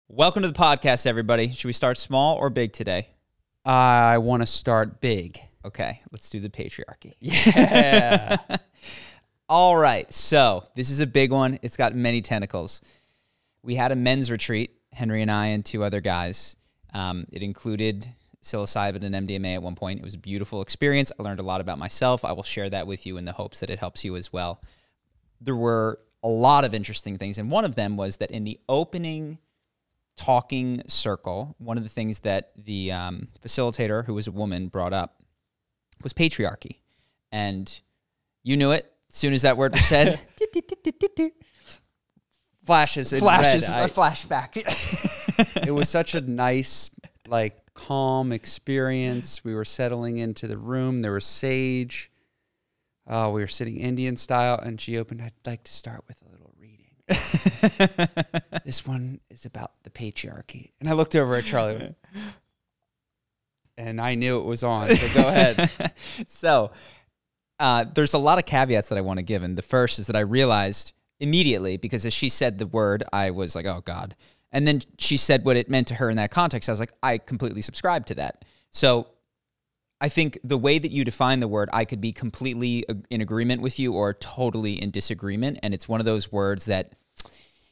Welcome to the podcast, everybody. Should we start small or big today? I want to start big. Okay, let's do the patriarchy. Yeah. All right, so this is a big one. It's got many tentacles. We had a men's retreat, Henry and I and two other guys. It included psilocybin and MDMA at one point. It was a beautiful experience. I learned a lot about myself. I will share that with you in the hopes that it helps you as well. There were a lot of interesting things, and one of them was that in the opening talking circle, one of the things that the facilitator, who was a woman, brought up was patriarchy. And you knew it as soon as that word was said. Flashes in Flashes, red. a flashback. It was such a nice, calm experience. We were settling into the room. There was sage. We were sitting Indian style, and she opened, I'd like to start with a little reading. This one is about the patriarchy. And I looked over at Charlie, and I knew it was on, so go ahead. So there's a lot of caveats that I want to give. And the first is that I realized immediately, because as she said the word, I was like, oh, God. And then she said what it meant to her in that context. I was like, I completely subscribe to that. So I think the way that you define the word, I could be completely in agreement with you or totally in disagreement. And it's one of those words that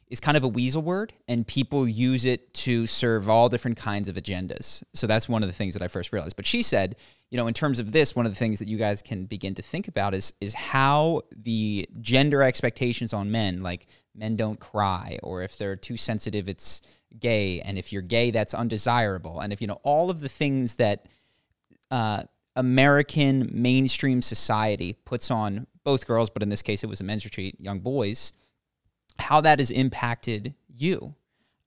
is kind of a weasel word, and people use it to serve all different kinds of agendas. So that's one of the things that I first realized. But she said, you know, in terms of this, one of the things that you guys can begin to think about is how the gender expectations on men, like men don't cry, or if they're too sensitive, it's gay, and if you're gay, that's undesirable. And if, you know, all of the things that American mainstream society puts on both girls, but in this case, it was a men's retreat, young boys, how that has impacted you.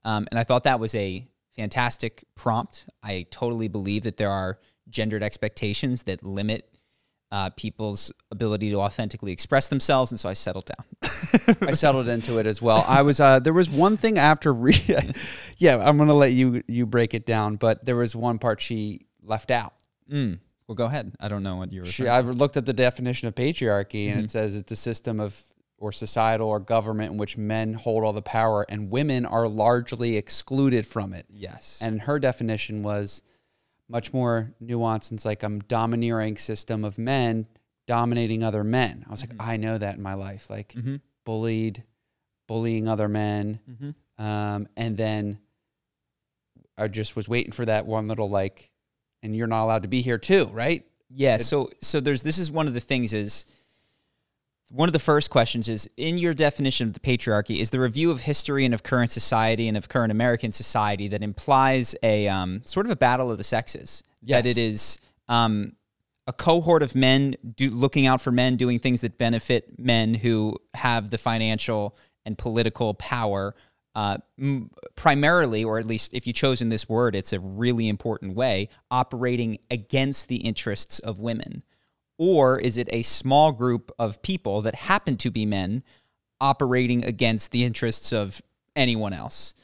And I thought that was a fantastic prompt. I totally believe that there are gendered expectations that limit people's ability to authentically express themselves, and so I settled down. I settled into it as well. I was there was one thing after yeah, I'm going to let you break it down, but there was one part she left out. Well, go ahead. I don't know what you were I've looked up the definition of patriarchy, and it says it's a system of or societal or government in which men hold all the power and women are largely excluded from it. Yes. And her definition was much more nuanced. It's like a domineering system of men dominating other men. I was like, I know that in my life, bullying other men. And then I just was waiting for that one little and you're not allowed to be here too, right? Yeah. So this is one of the things is, one of the first questions is, in your definition of the patriarchy, is the review of history and of current society and of current American society that implies a sort of a battle of the sexes. Yes. That it is a cohort of men looking out for men, doing things that benefit men who have the financial and political power, primarily, or at least if you chosen this word, it's a really important way, operating against the interests of women. Or is it a small group of people that happen to be men operating against the interests of anyone else?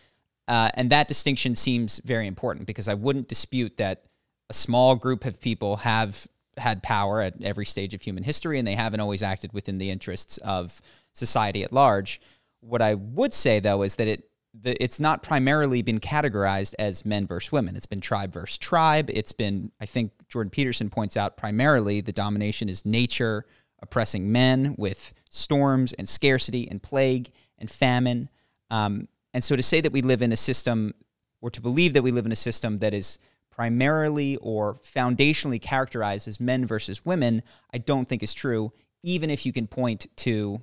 And that distinction seems very important, because I wouldn't dispute that a small group of people have had power at every stage of human history, and they haven't always acted within the interests of society at large. What I would say, though, is that it's not primarily been categorized as men versus women. It's been tribe versus tribe. It's been, I think Jordan Peterson points out, primarily the domination is nature oppressing men with storms and scarcity and plague and famine. And so to say that we live in a system, or to believe that we live in a system that is primarily or foundationally characterized as men versus women, I don't think is true, even if you can point to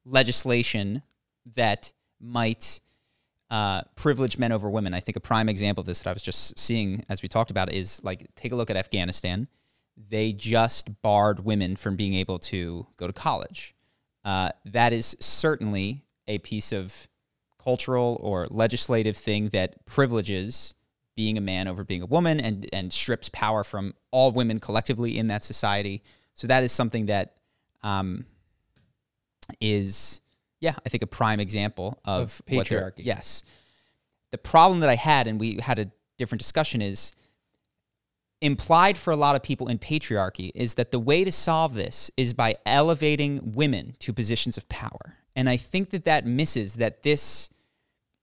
legislation that might privilege men over women. I think a prime example of this that I was just seeing as we talked about is, take a look at Afghanistan. They just barred women from being able to go to college. That is certainly a piece of cultural or legislative thing that privileges being a man over being a woman, and strips power from all women collectively in that society. So that is something that is, I think, a prime example of patriarchy. Yes. The problem that I had, and we had a different discussion, is implied for a lot of people in patriarchy is that the way to solve this is by elevating women to positions of power. And I think that misses that this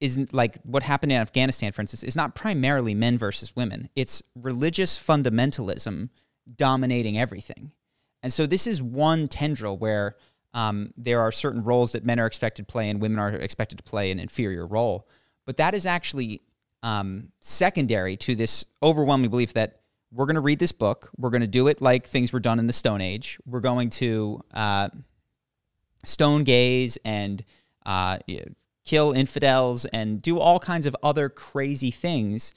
isn't like what happened in Afghanistan, for instance, is not primarily men versus women. It's religious fundamentalism dominating everything. And so this is one tendril where there are certain roles that men are expected to play and women are expected to play an inferior role. But that is actually secondary to this overwhelming belief that we're going to read this book. We're going to do it like things were done in the Stone Age. We're going to stone gaze and kill infidels and do all kinds of other crazy things.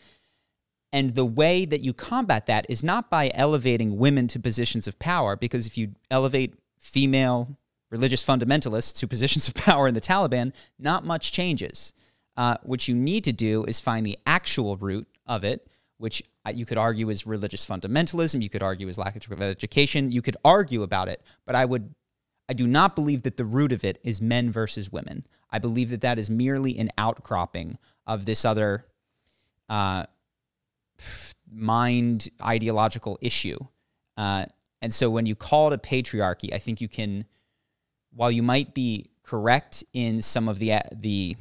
And the way that you combat that is not by elevating women to positions of power, because if you elevate female religious fundamentalists to positions of power in the Taliban, not much changes. What you need to do is find the actual root of it, which you could argue is religious fundamentalism. You could argue is lack of education. You could argue about it, but I do not believe that the root of it is men versus women. I believe that that is merely an outcropping of this other mind ideological issue. And so when you call it a patriarchy, I think you can, while you might be correct in some of the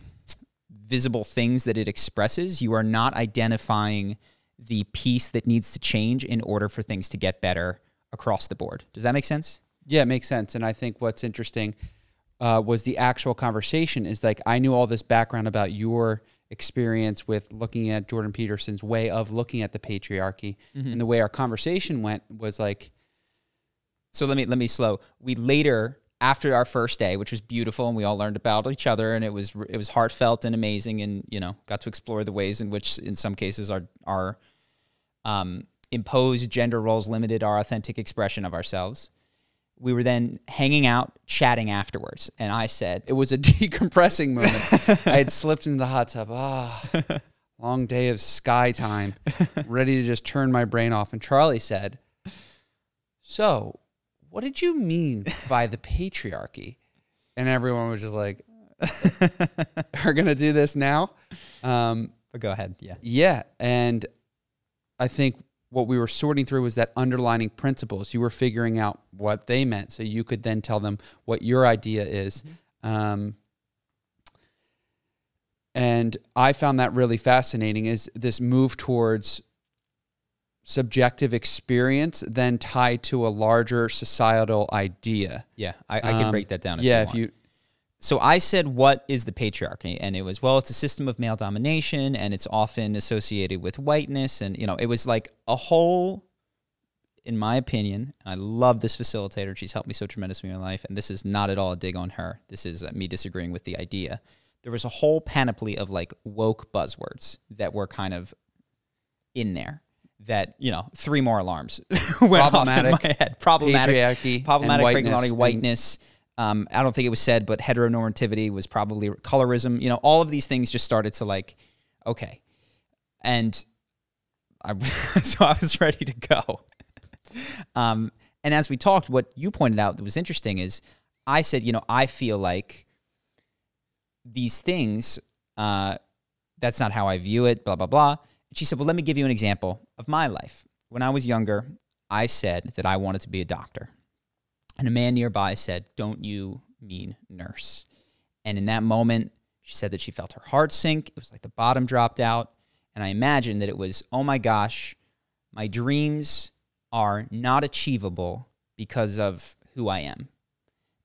visible things that it expresses, you are not identifying the piece that needs to change in order for things to get better across the board. Does that make sense? Yeah, it makes sense. And I think what's interesting was the actual conversation is like, I knew all this background about your experience with looking at Jordan Peterson's way of looking at the patriarchy. And the way our conversation went was like... So let me slow. We later, after our first day, which was beautiful, and we all learned about each other, and it was heartfelt and amazing, and got to explore the ways in which, in some cases, our imposed gender roles limited our authentic expression of ourselves. We were then hanging out, chatting afterwards, and I said... It was a decompressing moment. I had slipped into the hot tub. Long day of sky time, ready to just turn my brain off. And Charlie said, so, what did you mean by the patriarchy? And everyone was just like, we're going to do this now? But go ahead, yeah. Yeah, and I think what we were sorting through was that underlining principles. You were figuring out what they meant, so you could then tell them what your idea is. And I found that really fascinating, is this move towards subjective experience then tied to a larger societal idea. Yeah, I can break that down if you want. So I said, what is the patriarchy? And it was, well, it's a system of male domination, and it's often associated with whiteness. And, it was like a whole, in my opinion, and I love this facilitator. She's helped me so tremendously in my life. And this is not at all a dig on her. This is me disagreeing with the idea. There was a whole panoply of like woke buzzwords that were kind of in there that, 3 more alarms went off in my head. Patriarchy, problematic, whiteness. I don't think it was said, but heteronormativity was probably colorism. All of these things just started to like, okay. And so I was ready to go. And as we talked, what you pointed out that was interesting is I said, I feel like these things, that's not how I view it, blah, blah, blah. And she said, well, let me give you an example of my life. When I was younger, I said that I wanted to be a doctor. And a man nearby said, don't you mean nurse? And in that moment, she said that she felt her heart sink. It was like the bottom dropped out. And I imagined that it was, oh my gosh, my dreams are not achievable because of who I am.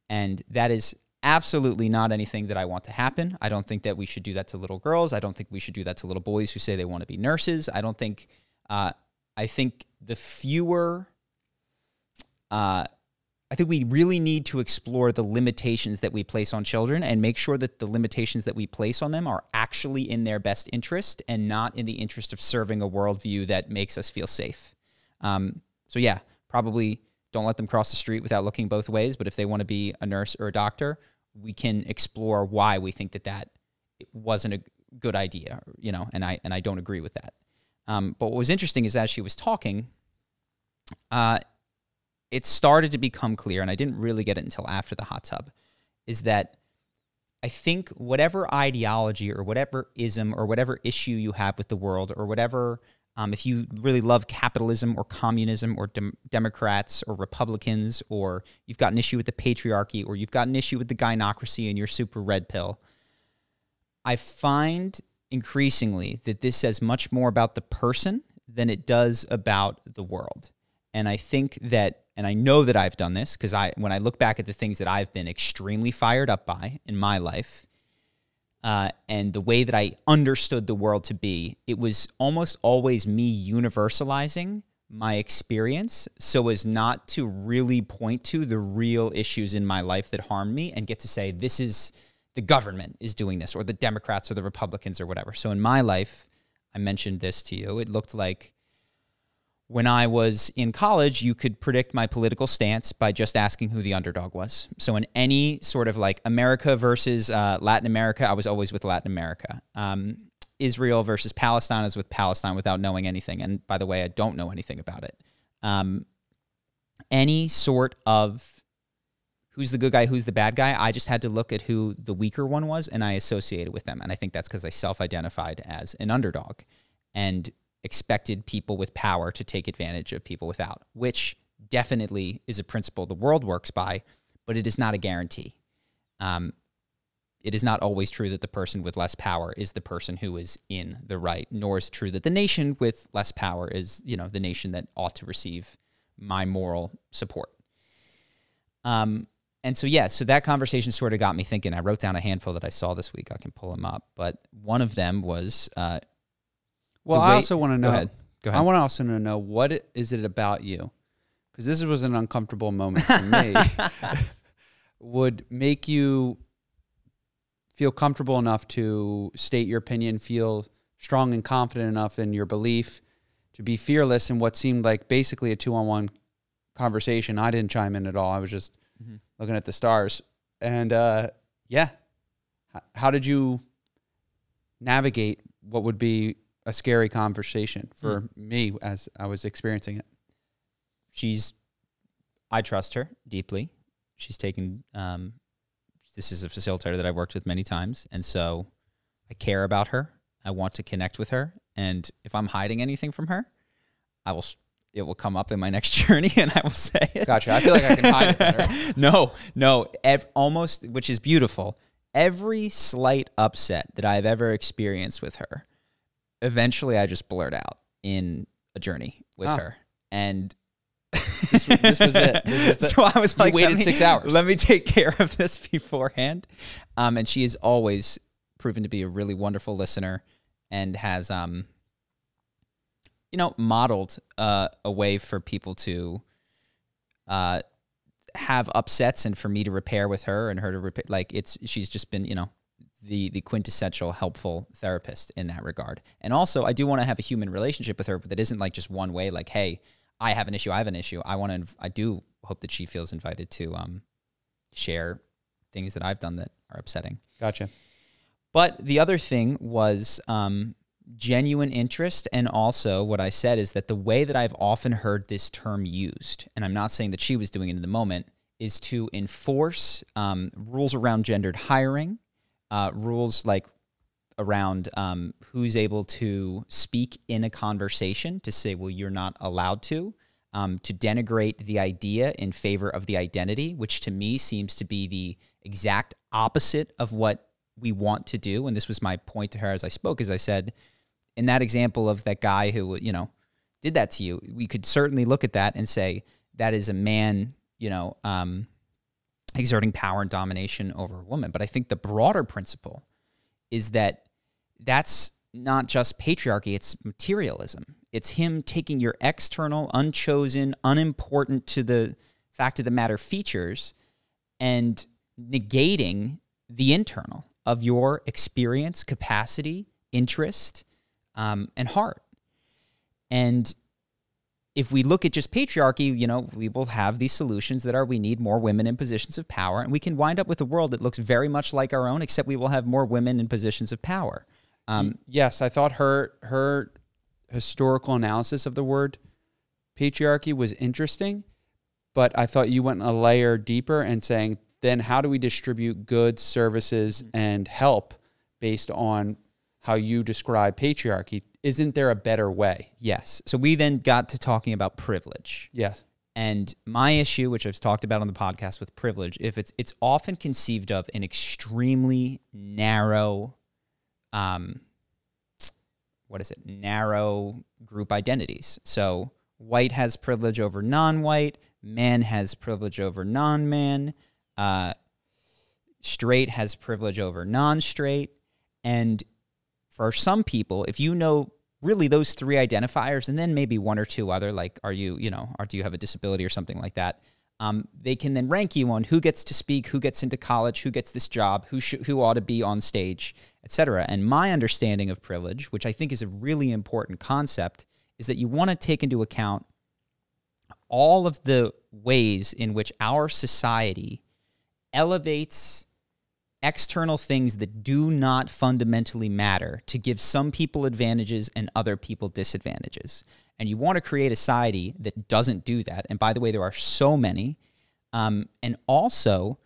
And that is absolutely not anything that I want to happen. I don't think that we should do that to little girls. I don't think we should do that to little boys who say they want to be nurses. I don't think, I think the fewer, I think we really need to explore the limitations that we place on children and make sure that the limitations that we place on them are actually in their best interest and not in the interest of serving a worldview that makes us feel safe. So yeah, probably don't let them cross the street without looking both ways. But if they want to be a nurse or a doctor, we can explore why we think that wasn't a good idea, and I don't agree with that. But what was interesting is as she was talking, it started to become clear, and I didn't really get it until after the hot tub, is that I think whatever ideology or whatever ism or whatever issue you have with the world or whatever, if you really love capitalism or communism or Democrats or Republicans, or you've got an issue with the patriarchy or you've got an issue with the gynocracy and your super red pill, I find increasingly that this says much more about the person than it does about the world. And I think that, and I know that I've done this because when I look back at the things that I've been extremely fired up by in my life, and the way that I understood the world to be, it was almost always me universalizing my experience so as not to really point to the real issues in my life that harmed me and get to say, this is the government is doing this, or the Democrats or the Republicans or whatever. So in my life, I mentioned this to you, it looked like when I was in college, you could predict my political stance by just asking who the underdog was. So in any sort of like America versus Latin America, I was always with Latin America. Israel versus Palestine is with Palestine without knowing anything. And by the way, I don't know anything about it. Any sort of who's the good guy, who's the bad guy, I just had to look at who the weaker one was, and I associated with them. And I think that's because I self-identified as an underdog and expected people with power to take advantage of people without, which definitely is a principle the world works by, but it is not a guarantee. It is not always true that the person with less power is the person who is in the right, nor is it true that the nation with less power is, the nation that ought to receive my moral support. And so, so that conversation sort of got me thinking. I wrote down a handful that I saw this week. I can pull them up. But one of them was... well, I also want to know... Go ahead. I want to also know, what is it about you? Because this was an uncomfortable moment for me. Would make you feel comfortable enough to state your opinion, feel strong and confident enough in your belief, to be fearless in what seemed like basically a 2-on-1 conversation. I didn't chime in at all. I was just looking at the stars. And how did you navigate what would be a scary conversation for me as I was experiencing it? I trust her deeply. She's taken, this is a facilitator that I've worked with many times. And so I care about her. I want to connect with her. And if I'm hiding anything from her, it will come up in my next journey and I will say it. Gotcha. I feel like I can hide it better. No. Almost, which is beautiful. Every slight upset that I've ever experienced with her, eventually I just blurt out in a journey with her. And this was it. So I was like, waited 6 hours. Let me take care of this beforehand. And she has always proven to be a really wonderful listener and has, modeled a way for people to have upsets and for me to repair with her and her to repair. Like she's just been, the quintessential helpful therapist in that regard. And also I do want to have a human relationship with her, but that isn't like just one way, like, hey, I have an issue. I do hope that she feels invited to share things that I've done that are upsetting. Gotcha. But the other thing was genuine interest. And also what I said is that the way that I've often heard this term used, and I'm not saying that she was doing it in the moment, is to enforce rules around gendered hiring, rules like around who's able to speak in a conversation, to say, well, you're not allowed to denigrate the idea in favor of the identity, which to me seems to be the exact opposite of what we want to do. And this was my point to her as I spoke, as I said, in that example of that guy who, did that to you, we could certainly look at that and say that is a man, exerting power and domination over a woman. But I think the broader principle is that that's not just patriarchy, it's materialism. It's him taking your external, unchosen, unimportant to the fact of the matter features and negating the internal of your experience, capacity, interest, and heart. And if we look at just patriarchy, we will have these solutions that are, we need more women in positions of power, and we can wind up with a world that looks very much like our own, except we will have more women in positions of power. Yes, I thought her historical analysis of the word patriarchy was interesting, but I thought you went a layer deeper and saying, then how do we distribute goods, services, and help based on how you describe patriarchy? Isn't there a better way? Yes. So we then got to talking about privilege. Yes. And my issue, which I've talked about on the podcast with privilege, if it's often conceived of in extremely narrow narrow group identities. So white has privilege over non-white, man has privilege over non-man, straight has privilege over non-straight. And for some people, if you know really those three identifiers, and then maybe one or two other, like, are you, or do you have a disability or something like that, they can then rank you on who gets to speak, who gets into college, who gets this job, who ought to be on stage, etc. And my understanding of privilege, which I think is a really important concept, is that you want to take into account all of the ways in which our society elevates external things that do not fundamentally matter to give some people advantages and other people disadvantages. And you want to create a society that doesn't do that. And by the way, there are so many. And also,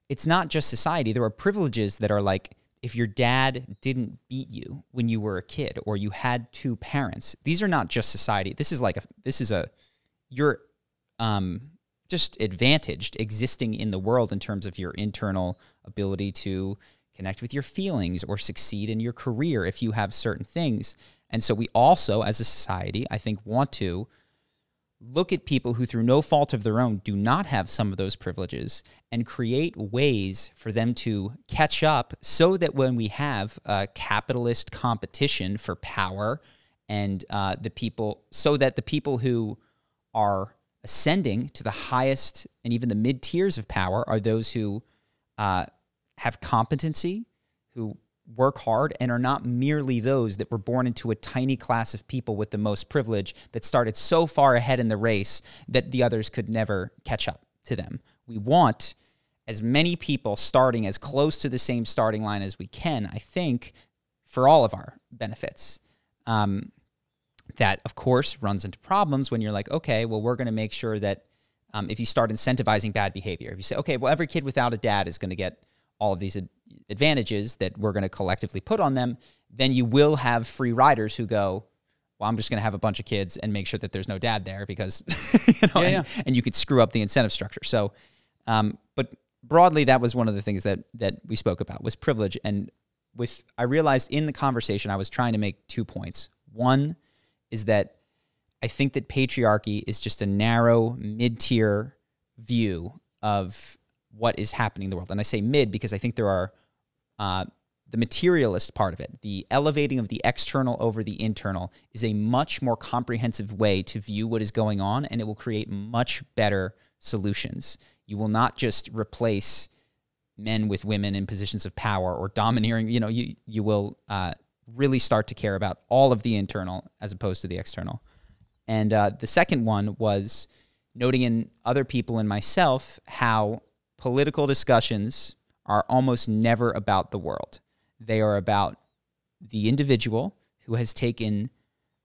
it's not just society. There are privileges that are like, if your dad didn't beat you when you were a kid, or you had two parents, these are not just society. You're just advantaged existing in the world in terms of your internal ability to connect with your feelings or succeed in your career if you have certain things. And so we also, as a society, I think, want to look at people who, through no fault of their own, do not have some of those privileges and create ways for them to catch up, so that when we have a capitalist competition for power and the people who are ascending to the highest and even the mid tiers of power are those who have competency, who work hard, and are not merely those that were born into a tiny class of people with the most privilege that started so far ahead in the race that the others could never catch up to them. We want as many people starting as close to the same starting line as we can, I think, for all of our benefits. That, of course, runs into problems when you're like, okay, well, we're going to make sure that if you start incentivizing bad behavior, if you say, okay, well, every kid without a dad is going to get all of these advantages that we're going to collectively put on them, then you will have free riders who go, well, I'm just going to have a bunch of kids and make sure that there's no dad there because, and you could screw up the incentive structure. So, but broadly, that was one of the things that we spoke about, was privilege. And I realized in the conversation, I was trying to make 2 points. One is that I think that patriarchy is just a narrow, mid-tier view of what is happening in the world. And I say mid because I think there are the materialist part of it, the elevating of the external over the internal, is a much more comprehensive way to view what is going on, and it will create much better solutions. You will not just replace men with women in positions of power or domineering. You will really start to care about all of the internal as opposed to the external. And the second one was noting in other people and myself how political discussions are almost never about the world. They are about the individual who has taken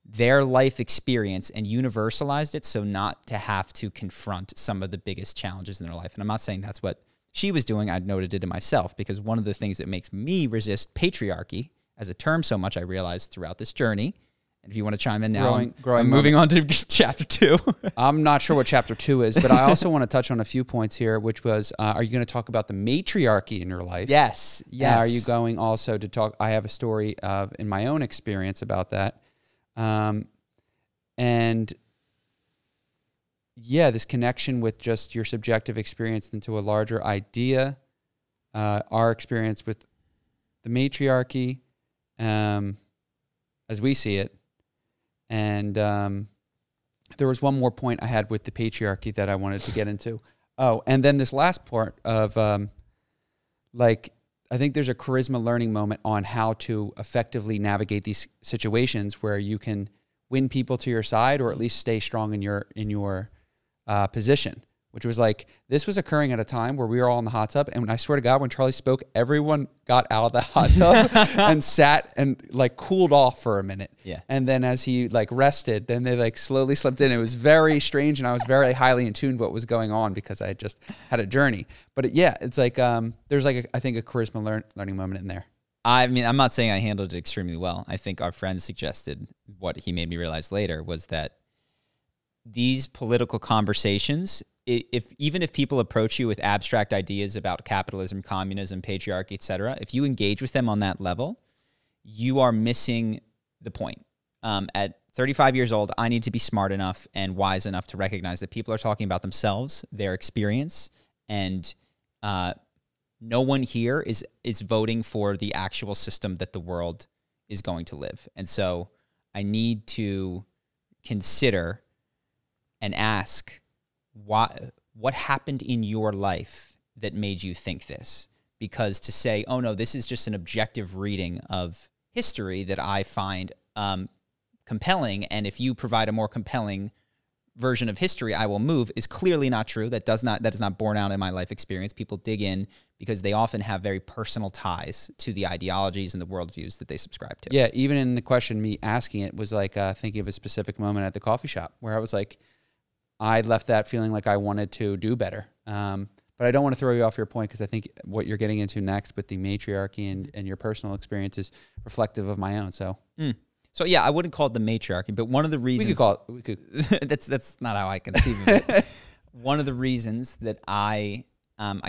their life experience and universalized it so not to have to confront some of the biggest challenges in their life. And I'm not saying that's what she was doing. I noted it in myself, because one of the things that makes me resist patriarchy as a term so much, I realized throughout this journey, and if you want to chime in now, I'm moving on to chapter 2. I'm not sure what chapter 2 is, but I also want to touch on a few points here, which was, are you going to talk about the matriarchy in your life? Yes. Are you going also to talk, I have a story in my own experience about that. And yeah, this connection with just your subjective experience into a larger idea, our experience with the matriarchy, as we see it. And there was one more point I had with the patriarchy that I wanted to get into. Oh, and then this last part of, I think there's a charisma learning moment on how to effectively navigate these situations where you can win people to your side, or at least stay strong in your position. Which was like, this was occurring at a time where we were all in the hot tub. And I swear to God, when Charlie spoke, everyone got out of the hot tub and sat and cooled off for a minute. Yeah. And then as he rested, then they slowly slipped in. It was very strange. And I was very highly in tune with what was going on because I had just had a journey. But it's there's I think a charisma learning moment in there. I mean, I'm not saying I handled it extremely well. I think our friend suggested, what he made me realize later, was that these political conversations, even if people approach you with abstract ideas about capitalism, communism, patriarchy, etc., if you engage with them on that level, you are missing the point. At 35 years old, I need to be smart enough and wise enough to recognize that people are talking about themselves, their experience, and no one here is voting for the actual system that the world is going to live. And so I need to consider and ask, what happened in your life that made you think this? Because to say, oh no, this is just an objective reading of history that I find compelling, and if you provide a more compelling version of history, I will move, is clearly not true. That is not borne out in my life experience. People dig in because they often have very personal ties to the ideologies and the worldviews that they subscribe to. Yeah, even in the question, me asking it was like thinking of a specific moment at the coffee shop where I was like, I left that feeling like I wanted to do better. But I don't want to throw you off your point, because I think what you're getting into next with the matriarchy and your personal experience is reflective of my own. So. So yeah, I wouldn't call it the matriarchy, but one of the reasons we could call it. We could. that's not how I conceive of it. One of the reasons that I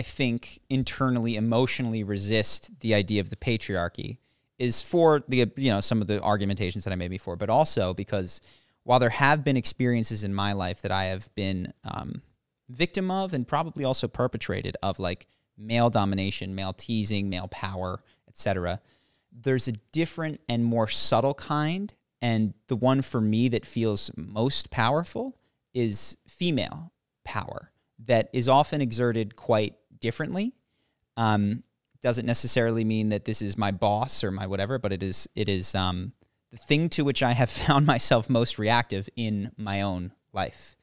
think internally, emotionally resist the idea of the patriarchy is for the some of the argumentations that I made before, but also because while there have been experiences in my life that I have been victim of and probably also perpetrated of, like male domination, male teasing, male power, etc. There's a different and more subtle kind, and the one for me that feels most powerful is female power that is often exerted quite differently. Doesn't necessarily mean that this is my boss or my whatever, but it is the thing to which I have found myself most reactive in my own life.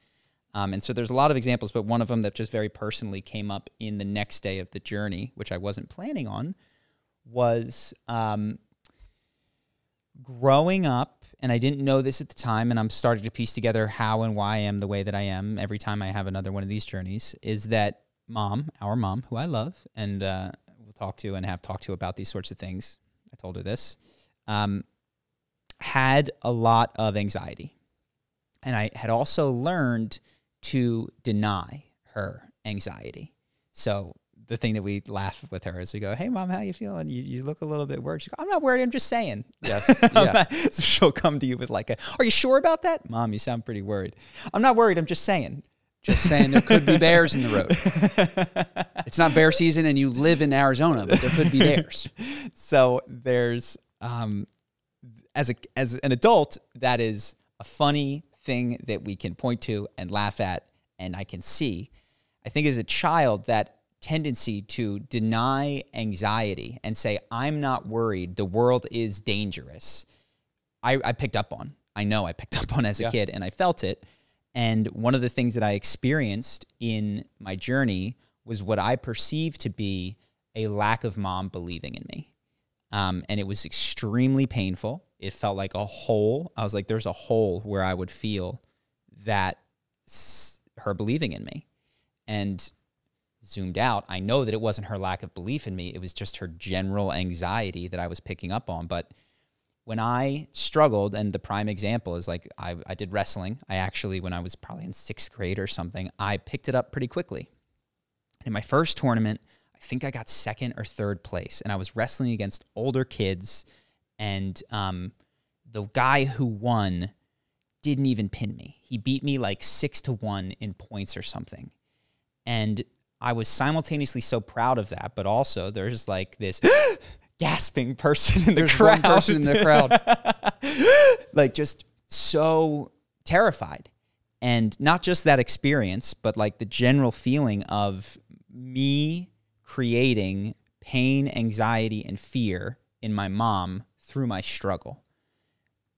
And so there's a lot of examples, but one of them that just very personally came up in the next day of the journey, which I wasn't planning on, was growing up, and I didn't know this at the time, and I'm starting to piece together how and why I am the way that I am every time I have another one of these journeys, is that our mom, who I love, and we'll talk to and have talked to about these sorts of things, I told her this, had a lot of anxiety. And I had also learned to deny her anxiety. So the thing that we laugh with her is we go, hey, Mom, how you feeling? You look a little bit worried. She goes, I'm not worried. I'm just saying. Yes. Yeah. So she'll come to you with like, are you sure about that? Mom, you sound pretty worried. I'm not worried. I'm just saying. Just saying there could be bears in the road. It's not bear season and you live in Arizona, but there could be bears. So there's, as an adult, that is a funny thing that we can point to and laugh at, and I can see. I think as a child, that tendency to deny anxiety and say, I'm not worried, the world is dangerous, I picked up on. I know I picked up on as a kid, and I felt it. And one of the things that I experienced in my journey was what I perceived to be a lack of mom believing in me. And it was extremely painful. It felt like a hole. I was like, there's a hole where I would feel that her believing in me. And zoomed out, I know that it wasn't her lack of belief in me. It was just her general anxiety that I was picking up on. But when I struggled, and the prime example is like, I did wrestling. I actually, when I was probably in 6th grade or something, I picked it up pretty quickly. In my first tournament, I think I got 2nd or 3rd place, and I was wrestling against older kids, and the guy who won didn't even pin me. He beat me like 6-1 in points or something. And I was simultaneously so proud of that, but also there's like this gasping person in the crowd. One person in the crowd. Like just so terrified. And not just that experience, but like the general feeling of me creating pain, anxiety, and fear in my mom through my struggle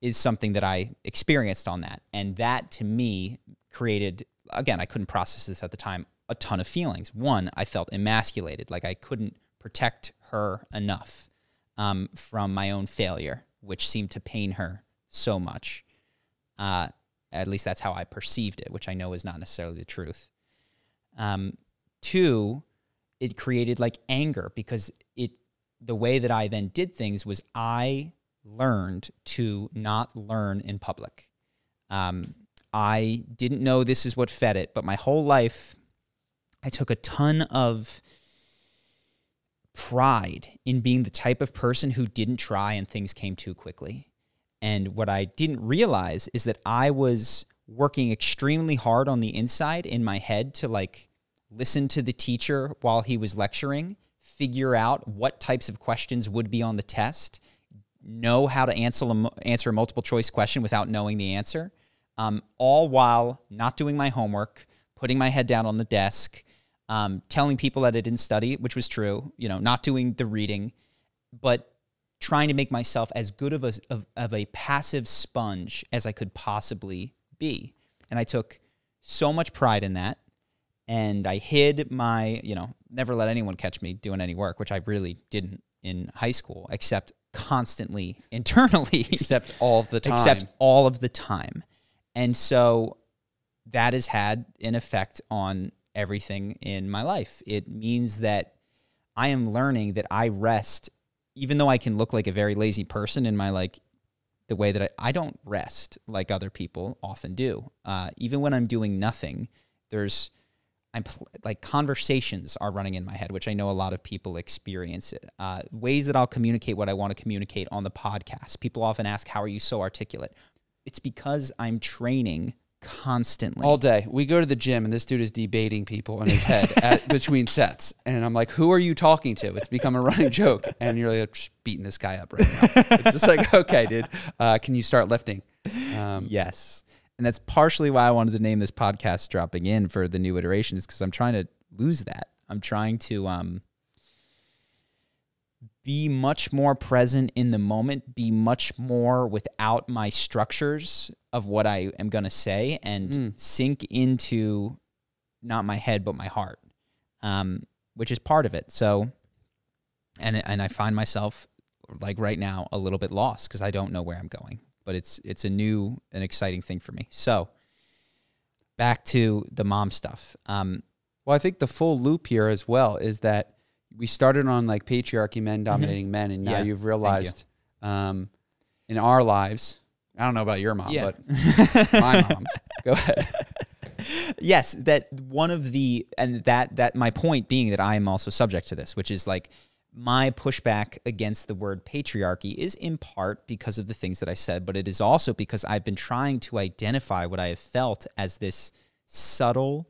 is something that I experienced on that. And that to me created, again, I couldn't process this at the time, a ton of feelings. One, I felt emasculated, like I couldn't protect her enough from my own failure, which seemed to pain her so much. At least that's how I perceived it, which I know is not necessarily the truth. 2, it created like anger, because the way that I then did things was I learned to not learn in public. I didn't know this is what fed it, but my whole life I took a ton of pride in being the type of person who didn't try and things came too quickly. And what I didn't realize is that I was working extremely hard on the inside in my head to like listen to the teacher while he was lecturing, figure out what types of questions would be on the test, know how to answer a multiple choice question without knowing the answer, all while not doing my homework, putting my head down on the desk, telling people that I didn't study, which was true, not doing the reading, but trying to make myself as good of a passive sponge as I could possibly be. And I took so much pride in that. And I hid my, never let anyone catch me doing any work, which I really didn't in high school, except constantly internally. Except all of the time. Except all of the time. And so that has had an effect on everything in my life. It means that I am learning that I rest, even though I can look like a very lazy person in my the way that I don't rest like other people often do. Even when I'm doing nothing, conversations are running in my head, which I know a lot of people experience. Ways that I'll communicate what I want to communicate on the podcast. People often ask, how are you so articulate? It's because I'm training constantly. All day. We go to the gym and this dude is debating people in his head between sets. And I'm like, who are you talking to? It's become a running joke. And you're like, just beating this guy up right now. It's just like, okay, dude, can you start lifting? Yes. And that's partially why I wanted to name this podcast Dropping In for the new iteration, is because I'm trying to lose that. I'm trying to be much more present in the moment, be much more without my structures of what I am going to say, and sink into not my head, but my heart, which is part of it. So, and I find myself like right now a little bit lost because I don't know where I'm going. But it's a new and exciting thing for me. So back to the mom stuff. Well, I think the full loop here as well is that we started on like patriarchy, men dominating men, and now you've realized in our lives, I don't know about your mom, but my mom. Go ahead. Yes, that one of the, and that my point being that I am also subject to this, which is like, my pushback against the word patriarchy is in part because of the things that I said, but it is also because I've been trying to identify what I have felt as this subtle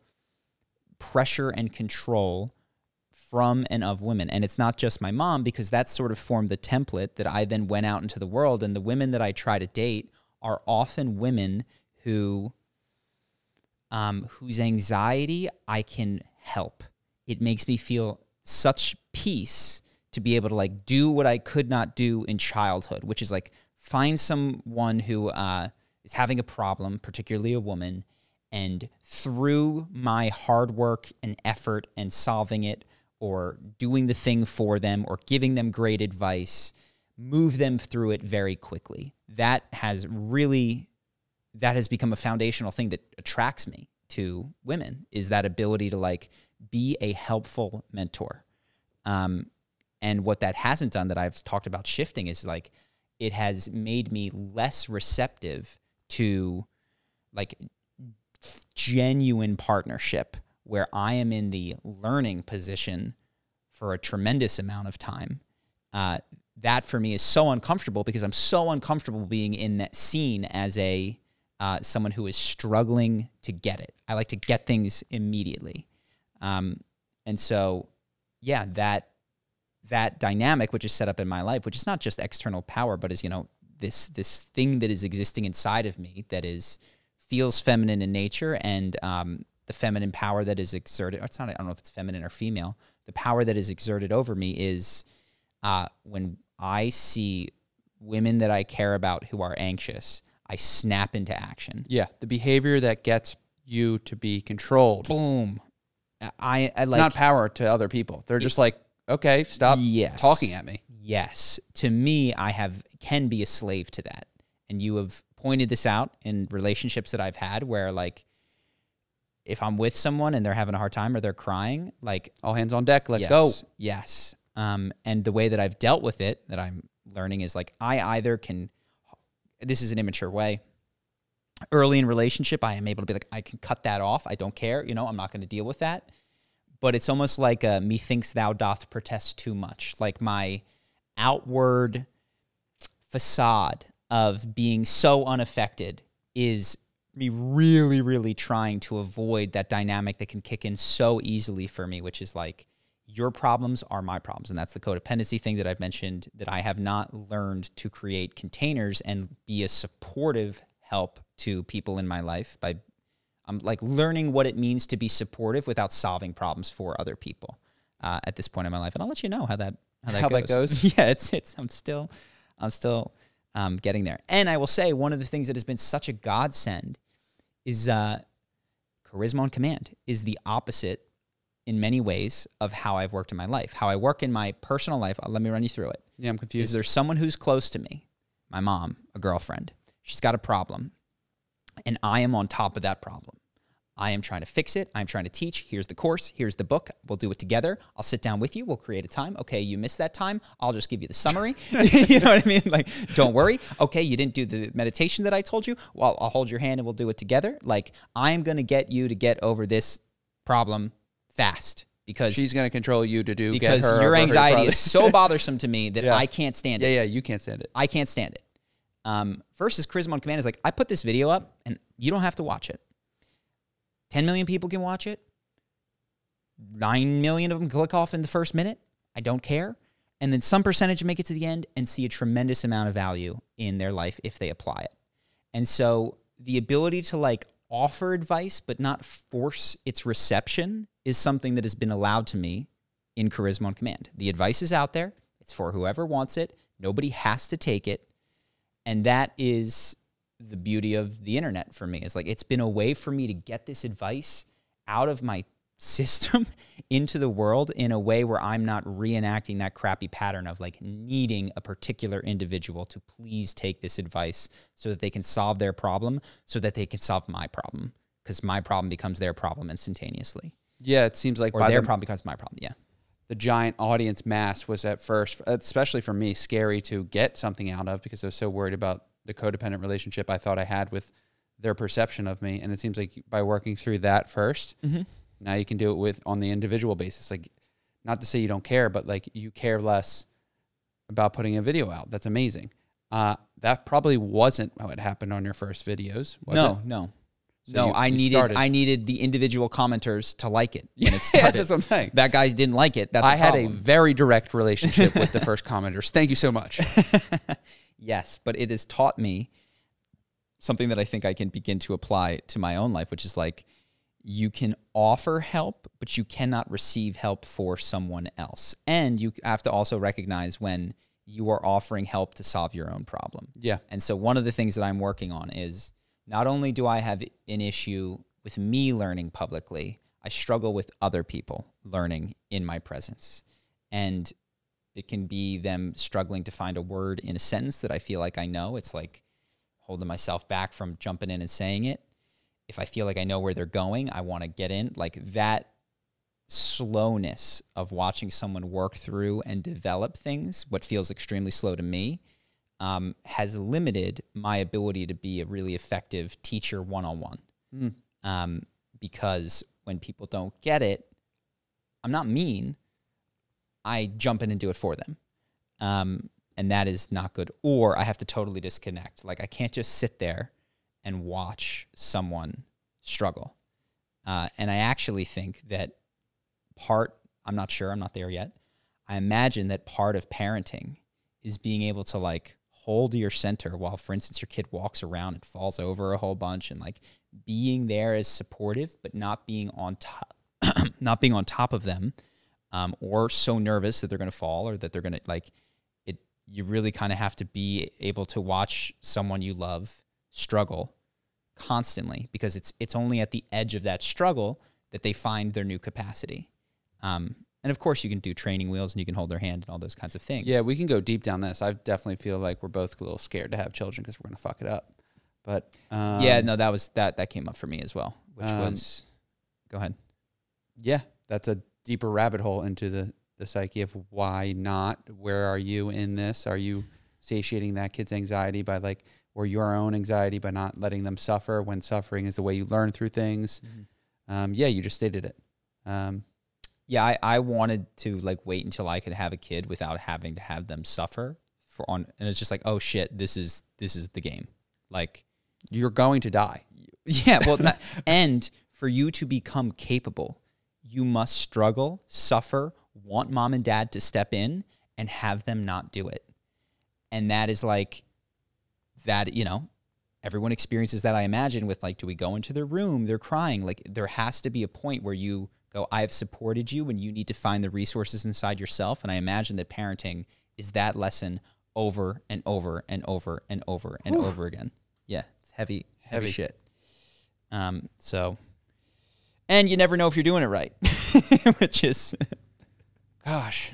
pressure and control from and of women. And it's not just my mom, because that sort of formed the template that I then went out into the world. And the women that I try to date are often women whose anxiety I can help. It makes me feel such peace to be able to like do what I could not do in childhood, which is like find someone who is having a problem, particularly a woman, and through my hard work and effort and solving it or doing the thing for them or giving them great advice, move them through it very quickly. That has become a foundational thing that attracts me to women, is that ability to like be a helpful mentor. And what that hasn't done, that I've talked about shifting, is like it has made me less receptive to like genuine partnership where I am in the learning position for a tremendous amount of time. That for me is so uncomfortable because I'm so uncomfortable being in that scene as a someone who is struggling to get it. I like to get things immediately. And so, yeah, that dynamic, which is set up in my life, which is not just external power, but is, this thing that is existing inside of me that feels feminine in nature, and the feminine power that is exerted, I don't know if it's feminine or female, the power that is exerted over me is when I see women that I care about who are anxious, I snap into action. Yeah, the behavior that gets you to be controlled. Boom. It's not power to other people. They're just like, okay, stop talking at me. Yes. To me, can be a slave to that. And you have pointed this out in relationships that I've had where like, if I'm with someone and they're having a hard time or they're crying, like all hands on deck, let's go. Yes. And the way that I've dealt with it, that I'm learning, is like, I either can, this is an immature way. Early in relationship, I am able to be like, I can cut that off. I don't care. I'm not going to deal with that. but it's almost like a methinks thou doth protest too much. Like my outward facade of being so unaffected is me really, really trying to avoid that dynamic that can kick in so easily for me, which is like, your problems are my problems. And that's the codependency thing that I've mentioned, that I have not learned to create containers and be a supportive help to people in my life by, I'm like learning what it means to be supportive without solving problems for other people at this point in my life. And I'll let you know how that goes. Yeah, it's I'm still getting there. And I will say, one of the things that has been such a godsend is charisma on command is the opposite in many ways of how I've worked in my life. How I work in my personal life, let me run you through it. Yeah, I'm confused. Is there's someone who's close to me, my mom, a girlfriend. She's got a problem, and I am on top of that problem. I am trying to fix it. I'm trying to teach. Here's the course. Here's the book. We'll do it together. I'll sit down with you. We'll create a time. Okay, you missed that time. I'll just give you the summary. You know what I mean? Like, don't worry. Okay, you didn't do the meditation that I told you. Well, I'll hold your hand and we'll do it together. Like, I'm going to get you to get over this problem fast, because she's going to control you to do, because your anxiety is so bothersome to me that I can't stand it. Yeah, you can't stand it. I can't stand it. Versus charisma on command is like, I put this video up and you don't have to watch it. 10 million people can watch it. 9 million of them click off in the first minute. I don't care. And then some percentage make it to the end and see a tremendous amount of value in their life if they apply it. And so the ability to like offer advice but not force its reception is something that has been allowed to me in charisma on command. The advice is out there. It's for whoever wants it. Nobody has to take it. And that is the beauty of the internet for me. Is like, it's been a way for me to get this advice out of my system into the world in a way where I'm not reenacting that crappy pattern of like needing a particular individual to please take this advice so that they can solve their problem, so that they can solve my problem, because my problem becomes their problem instantaneously. Yeah, it seems like or their problem becomes my problem. Yeah. The giant audience mass was at first, especially for me, scary to get something out of, because I was so worried about the codependent relationship I thought I had with their perception of me. And it seems like by working through that first, now you can do it with on the individual basis. Like, not to say you don't care, but like you care less about putting a video out. That's amazing. That probably wasn't how it happened on your first videos, was it? No. So I needed the individual commenters to like it when it started. Yeah, that's what I'm saying. That guys didn't like it. That's I had a very direct relationship with the first commenters. Thank you so much. Yes, but it has taught me something that I think I can begin to apply to my own life, which is like, you can offer help, but you cannot receive help for someone else. And you have to also recognize when you are offering help to solve your own problem. Yeah. And so one of the things that I'm working on is, not only do I have an issue with me learning publicly, I struggle with other people learning in my presence. And it can be them struggling to find a word in a sentence that I feel like I know. It's like holding myself back from jumping in and saying it. If I feel like I know where they're going, I want to get in. Like, that slowness of watching someone work through and develop things, what feels extremely slow to me, has limited my ability to be a really effective teacher one-on-one. Because when people don't get it, I'm not mean. I jump in and do it for them. And that is not good. Or I have to totally disconnect. Like, I can't just sit there and watch someone struggle. And I actually think that I'm not sure, I'm not there yet. I imagine that part of parenting is being able to like hold your center while, for instance, your kid walks around and falls over a whole bunch, and like being there as supportive, but not being on top, not being on top of them, or so nervous that they're going to fall or that they're going to like it. You really kind of have to be able to watch someone you love struggle constantly, because it's only at the edge of that struggle that they find their new capacity. And of course, you can do training wheels and you can hold their hand and all those kinds of things. Yeah, we can go deep down this. I definitely feel like we're both a little scared to have children because we're going to fuck it up. But yeah, no, that came up for me as well, which was, go ahead. Yeah, that's a deeper rabbit hole into the psyche of why not. Where are you in this? Are you satiating that kid's anxiety by like, or your own anxiety by not letting them suffer when suffering is the way you learn through things? Yeah, you just stated it. Yeah, I wanted to like wait until I could have a kid without having to have them suffer and it's just like, oh shit, this is the game. Like, you're going to die. Yeah, well, and for you to become capable, you must struggle, suffer, want mom and dad to step in and have them not do it. And that is like that, you know, everyone experiences that, I imagine, with like, do we go into their room? They're crying. Like, there has to be a point where you go, I have supported you, and you need to find the resources inside yourself. And I imagine that parenting is that lesson over and over and over and over and over again. Yeah, it's heavy shit. So, and you never know if you're doing it right, which is, gosh,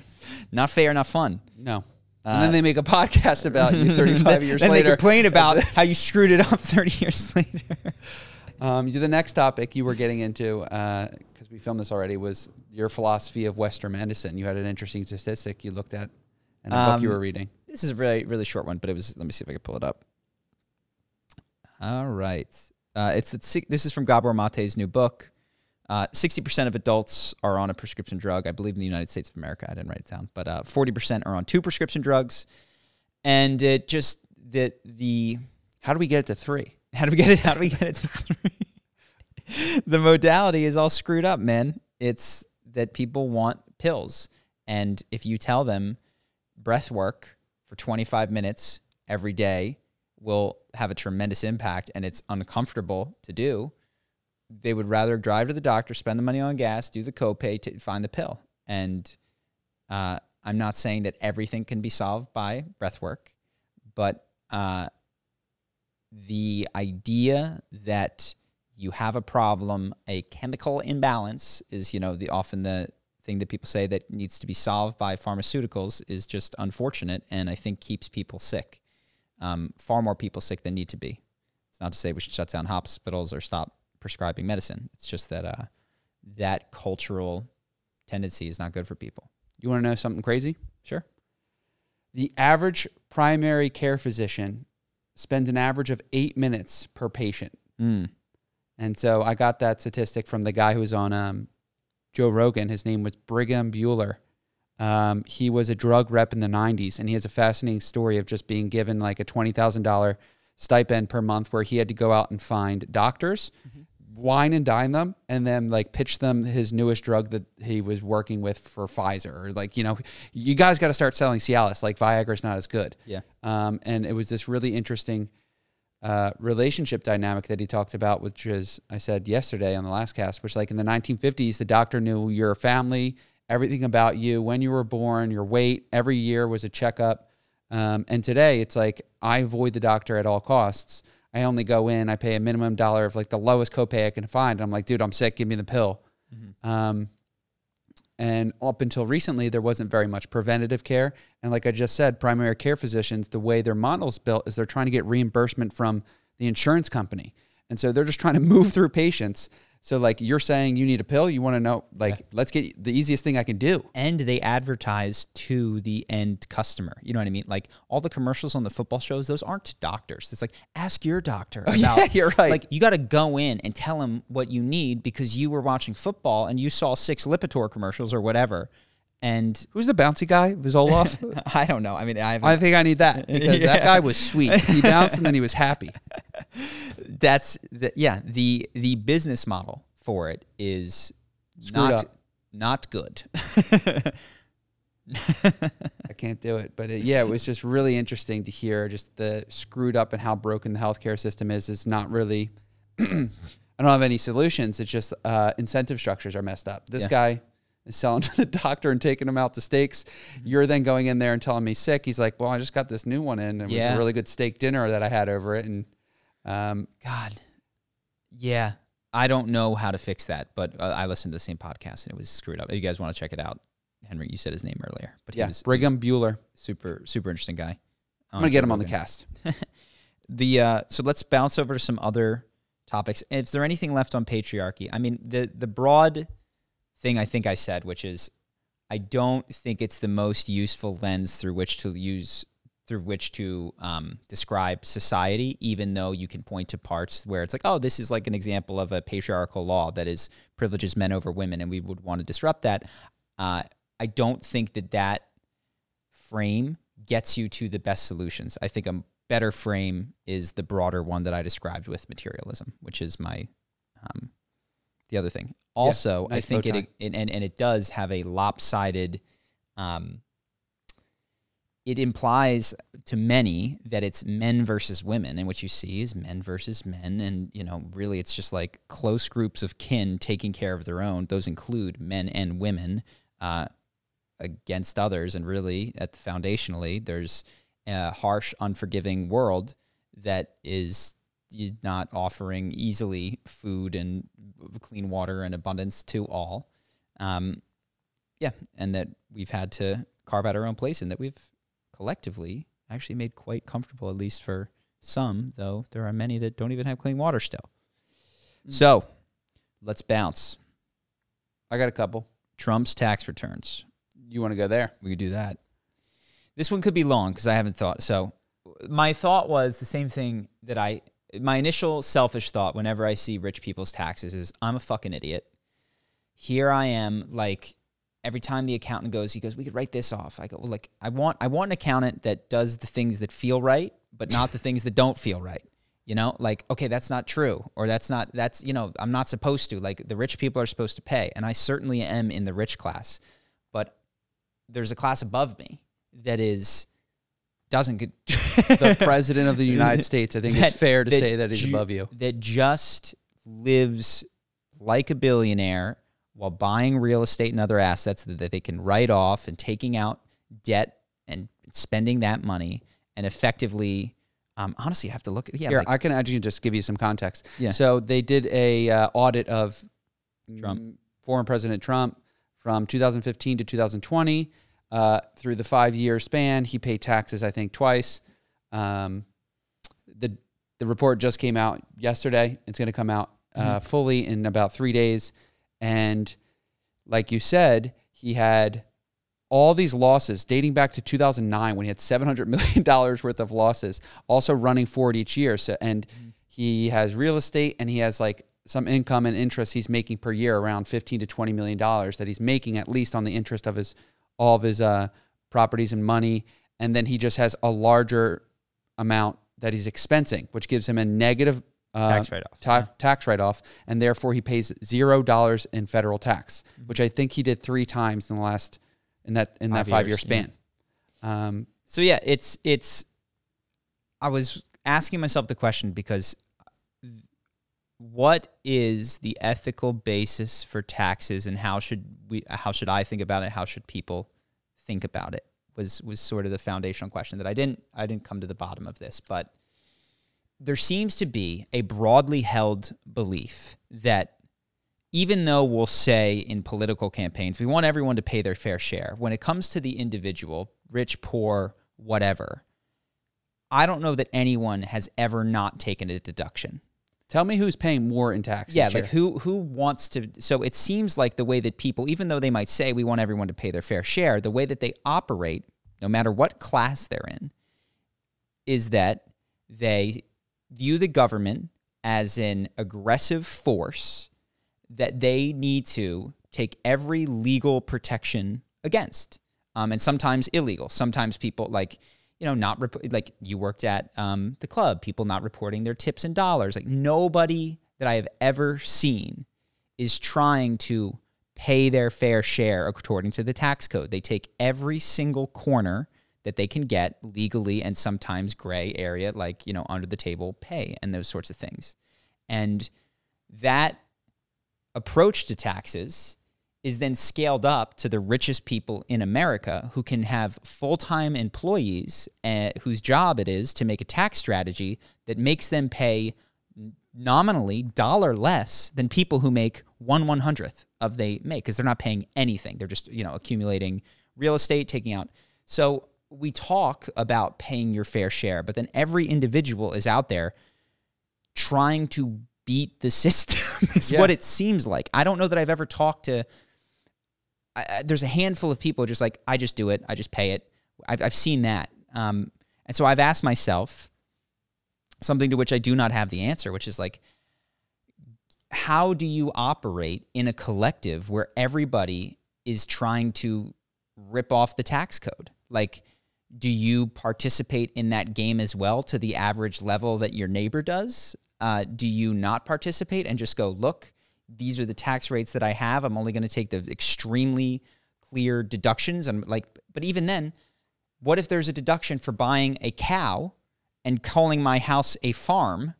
not fair, not fun. No. And then they make a podcast about you 35 years then later. They complain about how you screwed it up 30 years later. The next topic you were getting into, because we filmed this already, was your philosophy of Western medicine. You had an interesting statistic you looked at in a book you were reading. This is a really, really short one, but it was, let me see if I can pull it up. All right. This is from Gabor Mate's new book. 60% of adults are on a prescription drug, I believe, in the United States of America. I didn't write it down, but 40% are on 2 prescription drugs. And it just, how do we get it to 3? How do we get it to 3? The modality is all screwed up, man. It's that people want pills. And if you tell them breath work for 25 minutes every day will have a tremendous impact and it's uncomfortable to do, they would rather drive to the doctor, spend the money on gas, do the copay to find the pill. And I'm not saying that everything can be solved by breath work, but the idea that you have a problem, a chemical imbalance is, you know, often the thing that people say that needs to be solved by pharmaceuticals is just unfortunate, and I think keeps people sick. Far more people sick than need to be. It's not to say we should shut down hospitals or stop prescribing medicine. It's just that that cultural tendency is not good for people. You want to know something crazy? Sure. The average primary care physician spends an average of 8 minutes per patient. And so I got that statistic from the guy who was on Joe Rogan. His name was Brigham Bueller. He was a drug rep in the 90s, and he has a fascinating story of just being given like a $20,000 stipend per month where he had to go out and find doctors, wine and dine them, and then like pitch them his newest drug that he was working with for Pfizer. Or like, you know, you guys got to start selling Cialis. Like Viagra's not as good. Yeah. And it was this really interesting relationship dynamic that he talked about, which is, I said yesterday on the last cast, which like in the 1950s, the doctor knew your family, everything about you, when you were born, your weight, every year was a checkup. And today it's like, I avoid the doctor at all costs. I only go in, I pay a minimum dollar of like the lowest copay I can find. And I'm like, dude, I'm sick, give me the pill. And up until recently, there wasn't very much preventative care. And like I just said, primary care physicians, the way their model's built is they're trying to get reimbursement from the insurance company. And so they're just trying to move through patients. So like you're saying you need a pill, you want to know, like, let's get the easiest thing I can do. And they advertise to the end customer. You know what I mean? Like all the commercials on the football shows, those aren't to doctors. It's like, ask your doctor about, yeah, you're right. Like you got to go in and tell him what you need because you were watching football and you saw 6 Lipitor commercials or whatever. And who's the bouncy guy? Vizoloff? I don't know. I mean, I think I need that because that guy was sweet. He bounced and then he was happy. The business model for it is not good. I can't do it. But it was just really interesting to hear just the screwed up and how broken the healthcare system is. It's not really, I don't have any solutions. It's just incentive structures are messed up. This guy is selling to the doctor and taking him out to steaks. You're then going in there and telling me sick. He's like, well, I just got this new one in. It was a really good steak dinner that I had over it. And God, yeah, I don't know how to fix that, but I listened to the same podcast and it was screwed up. You guys want to check it out? Henry, you said his name earlier, but Brigham Bueller, super interesting guy. I'm gonna get him on the cast. So let's bounce over to some other topics. Is there anything left on patriarchy? I mean, the broad thing I think I said, which is I don't think it's the most useful lens through which to through which to describe society, even though you can point to parts where it's like, oh, this is like an example of a patriarchal law that is privileges men over women, and we would want to disrupt that. I don't think that frame gets you to the best solutions. I think a better frame is the broader one that I described with materialism, which is my the other thing. Also, nice. I think it does have a lopsided. It implies to many that it's men versus women, and what you see is men versus men, and really it's just like close groups of kin taking care of their own. Those include men and women against others, and really, foundationally, there's a harsh, unforgiving world that is not offering easily food and clean water and abundance to all. And that we've had to carve out our own place, and that we've collectively actually made quite comfortable, at least for some, though there are many that don't even have clean water still. So let's bounce. I got a couple. Trump's tax returns. You want to go there? We could do that. This one could be long because I haven't thought. So my thought was the same thing that my initial selfish thought whenever I see rich people's taxes is, I'm a fucking idiot. Here I am, like, every time the accountant goes, he goes, we could write this off. I go, well, like, I want an accountant that does the things that feel right, but not the things that don't feel right. Like, okay, that's not true. Or I'm not supposed to. Like, the rich people are supposed to pay. And I certainly am in the rich class. But there's a class above me that doesn't get... The president of the United States, I think it's fair to say that he's above you. That just lives like a billionaire while buying real estate and other assets that they can write off, and taking out debt and spending that money, and effectively, honestly, I have to look at... Yeah, here, I can actually just give you some context. Yeah. So they did a audit of former President Trump from 2015 to 2020. Through the 5-year span, he paid taxes, I think, twice. The report just came out yesterday. It's going to come out fully in about 3 days. And like you said, he had all these losses dating back to 2009 when he had $700 million worth of losses, also running forward each year. So, and he has real estate, and he has like some income and interest he's making per year, around $15 to $20 million that he's making at least on the interest of all of his properties and money. And then he just has a larger amount that he's expensing, which gives him a negative tax write-off. Tax write-off, and therefore he pays $0 in federal tax, which I think he did 3 times in that 5-year span. Yeah. So yeah, it's. I was asking myself the question because what is the ethical basis for taxes, and how should I think about it? How should people think about it? Was sort of the foundational question that I didn't come to the bottom of this, but there seems to be a broadly held belief that even though we'll say in political campaigns, we want everyone to pay their fair share, when it comes to the individual, rich, poor, whatever, I don't know that anyone has ever not taken a deduction. Tell me who's paying more in taxes. Yeah, like who wants to... So it seems like the way that people, even though they might say we want everyone to pay their fair share, the way that they operate, no matter what class they're in, is that they view the government as an aggressive force that they need to take every legal protection against, and sometimes illegal. Sometimes people like you worked at the club, people not reporting their tips in dollars. Like, nobody that I have ever seen is trying to pay their fair share according to the tax code. They take every single corner that they can get legally, and sometimes gray area, like, under the table pay and those sorts of things. And that approach to taxes is then scaled up to the richest people in America, who can have full-time employees whose job it is to make a tax strategy that makes them pay nominally $1 less than people who make 1/100th of they make, because they're not paying anything. They're just, accumulating real estate, taking out. So we talk about paying your fair share, but then every individual is out there trying to beat the system is what it seems like. I don't know that I've ever talked to... there's a handful of people just like, I just do it. I just pay it. I've seen that. And And so I've asked myself something to which I do not have the answer, which is like, how do you operate in a collective where everybody is trying to rip off the tax code? Like, do you participate in that game as well to the average level that your neighbor does? Do you not participate and just go, look, these are the tax rates that I have. I'm only going to take the extremely clear deductions. And like, but even then, what if there's a deduction for buying a cow and calling my house a farm?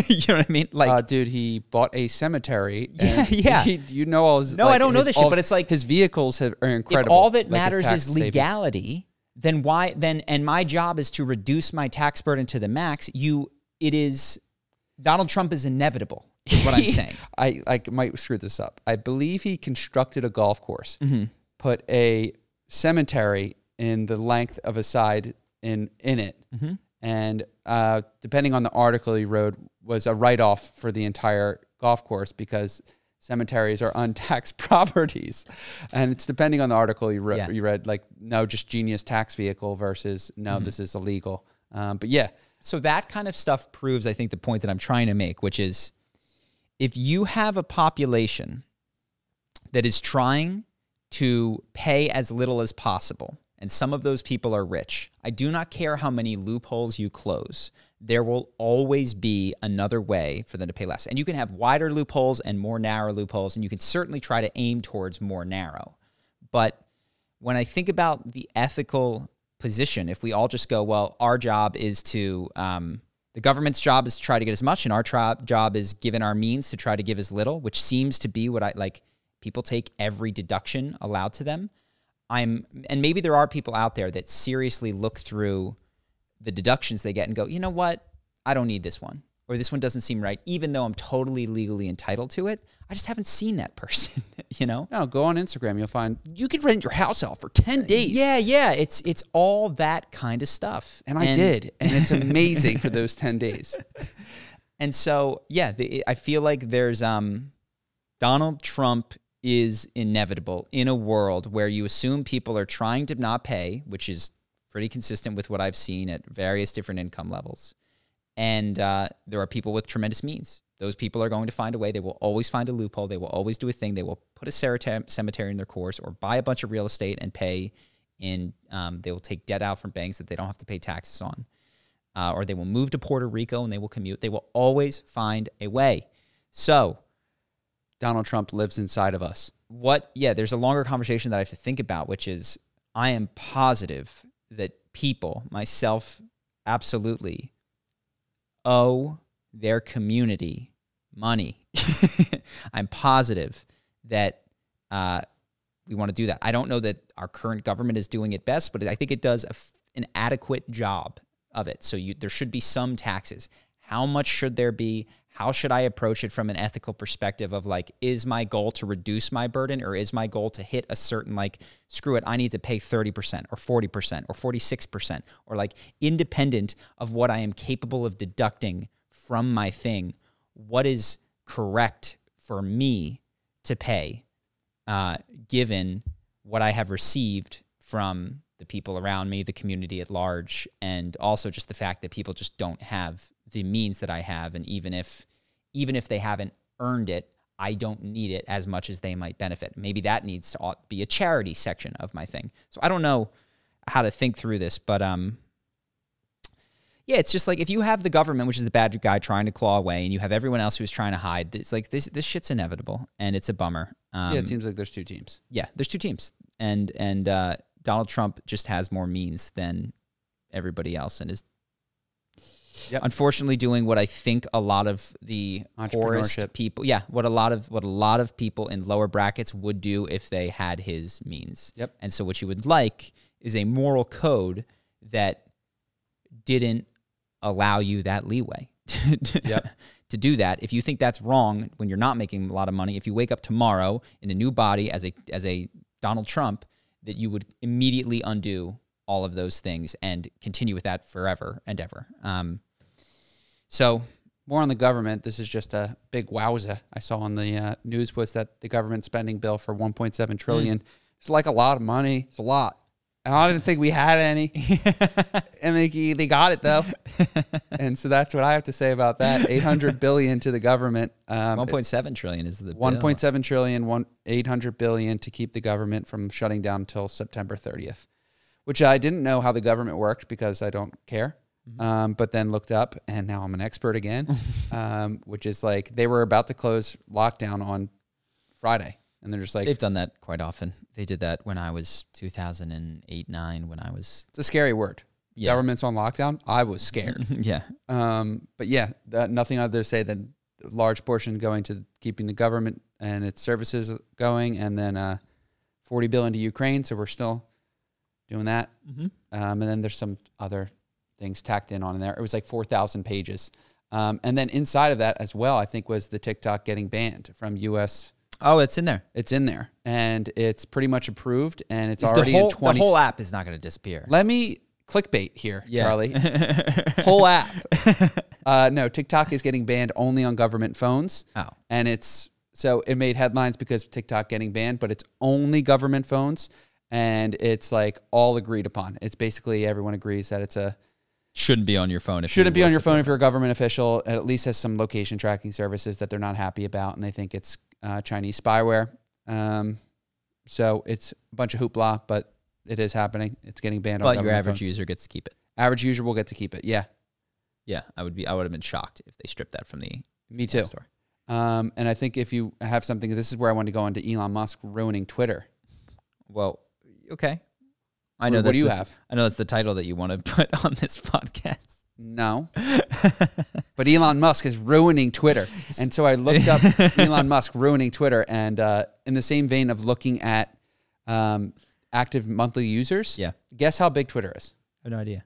You know what I mean? Like, dude, he bought a cemetery. Yeah. You know all his, no, like, I don't know this shit, but it's like his vehicles are incredible. If all that like matters is savings. legality, then why then? And my job is to reduce my tax burden to the max. Donald Trump is inevitable. Is what I'm saying. I might screw this up. I believe he constructed a golf course, put a cemetery in the length of a side in it, and depending on the article he wrote, was a write-off for the entire golf course because cemeteries are untaxed properties. And it's depending on the article you read, like, no, just genius tax vehicle versus no, this is illegal. But yeah. So that kind of stuff proves, I think, the point that I'm trying to make, which is if you have a population that is trying to pay as little as possible, and some of those people are rich, I do not care how many loopholes you close. There will always be another way for them to pay less. And you can have wider loopholes and more narrow loopholes, and you can certainly try to aim towards more narrow. But when I think about the ethical position, if we all just go, well, our job is to, the government's job is to try to get as much, and our job is given our means to try to give as little, which seems to be what I like. People take every deduction allowed to them. And maybe there are people out there that seriously look through the deductions they get and go, you know what? I don't need this one, or this one doesn't seem right, even though I'm totally legally entitled to it. I just haven't seen that person, you know? No, go on Instagram. You'll find you could rent your house out for 10 days. Yeah. It's all that kind of stuff. And I did. And it's amazing for those 10 days. And so, yeah, I feel like there's Donald Trump is inevitable in a world where you assume people are trying to not pay, which is pretty consistent with what I've seen at various different income levels. And there are people with tremendous means. Those people are going to find a way. They will always find a loophole. They will always do a thing. They will put a cemetery in their course or buy a bunch of real estate and pay in. They will take debt out from banks that they don't have to pay taxes on. Or they will move to Puerto Rico and they will commute. They will always find a way. So Donald Trump lives inside of us. There's a longer conversation that I have to think about, which is I am positive that people, myself, absolutely owe their community money. I'm positive that we want to do that. I don't know that our current government is doing it best, but I think it does an adequate job of it. So there should be some taxes. How much should there be? How should I approach it from an ethical perspective of like, is my goal to reduce my burden, or is my goal to hit a certain, like, screw it, I need to pay 30% or 40% or 46%, or like independent of what I am capable of deducting from my thing, what is correct for me to pay, given what I have received from the people around me, the community at large, and also just the fact that people just don't have the means that I have. And even if they haven't earned it, I don't need it as much as they might benefit. Maybe that needs to be a charity section of my thing. So I don't know how to think through this, but yeah, it's just like if you have the government, which is the bad guy trying to claw away, and you have everyone else who's trying to hide, it's like this shit's inevitable, and it's a bummer. Yeah, it seems like there's two teams. Yeah, there's two teams, and Donald Trump just has more means than everybody else, and is unfortunately doing what I think a lot of the poorest people, what a lot of people in lower brackets would do if they had his means. Yep. And so what you would like is a moral code that didn't allow you that leeway to do that. If you think that's wrong when you're not making a lot of money, if you wake up tomorrow in a new body as a Donald Trump, that you would immediately undo all of those things and continue with that forever and ever. So more on the government. This is just a big wowza. I saw on the news was that the government spending bill for $1.7 trillion. It's like a lot of money. It's a lot. I didn't think we had any. And they got it, though. And so that's what I have to say about that. $800 billion to the government. 1.7 trillion is the bill. 1.7 trillion, 800 billion to keep the government from shutting down until September 30th, which I didn't know how the government worked because I don't care. But then looked up, and now I'm an expert again, which is like they were about to close lockdown on Friday. And they're just like... They've done that quite often. They did that when I was 2008, 9, when I was... It's a scary word. Yeah. Government's on lockdown. I was scared. Yeah. But yeah, nothing other to say than a large portion going to keeping the government and its services going, and then $40 billion to Ukraine. So we're still doing that. And then there's some other things tacked in on there. It was like 4,000 pages. And then inside of that as well, I think was the TikTok getting banned from U.S. Oh, it's in there. It's in there, and it's pretty much approved, and it's already in 20. The whole app is not going to disappear. Let me clickbait here, Yeah. Charlie. Whole app. No, TikTok is getting banned only on government phones. Oh. And so it made headlines because of TikTok getting banned, but it's only government phones, and it's like all agreed upon. It's basically everyone agrees that it's Shouldn't be on your phone. Shouldn't be on your phone if you're a government official. It at least has some location tracking services that they're not happy about, and they think it's Chinese spyware. So it's a bunch of hoopla, but it is happening. It's getting banned on But government your average phones. user gets to keep it. Average user will get to keep it. Yeah. Yeah, I would have been shocked if they stripped that from the Me too. App Store. And I think if you have something, this is where I want to go on to Elon Musk ruining Twitter. Well, okay. What do you have? I know that's the title that you want to put on this podcast. No. But Elon Musk is ruining Twitter. And so I looked up Elon Musk ruining Twitter, and in the same vein of looking at active monthly users, guess how big Twitter is? I have no idea.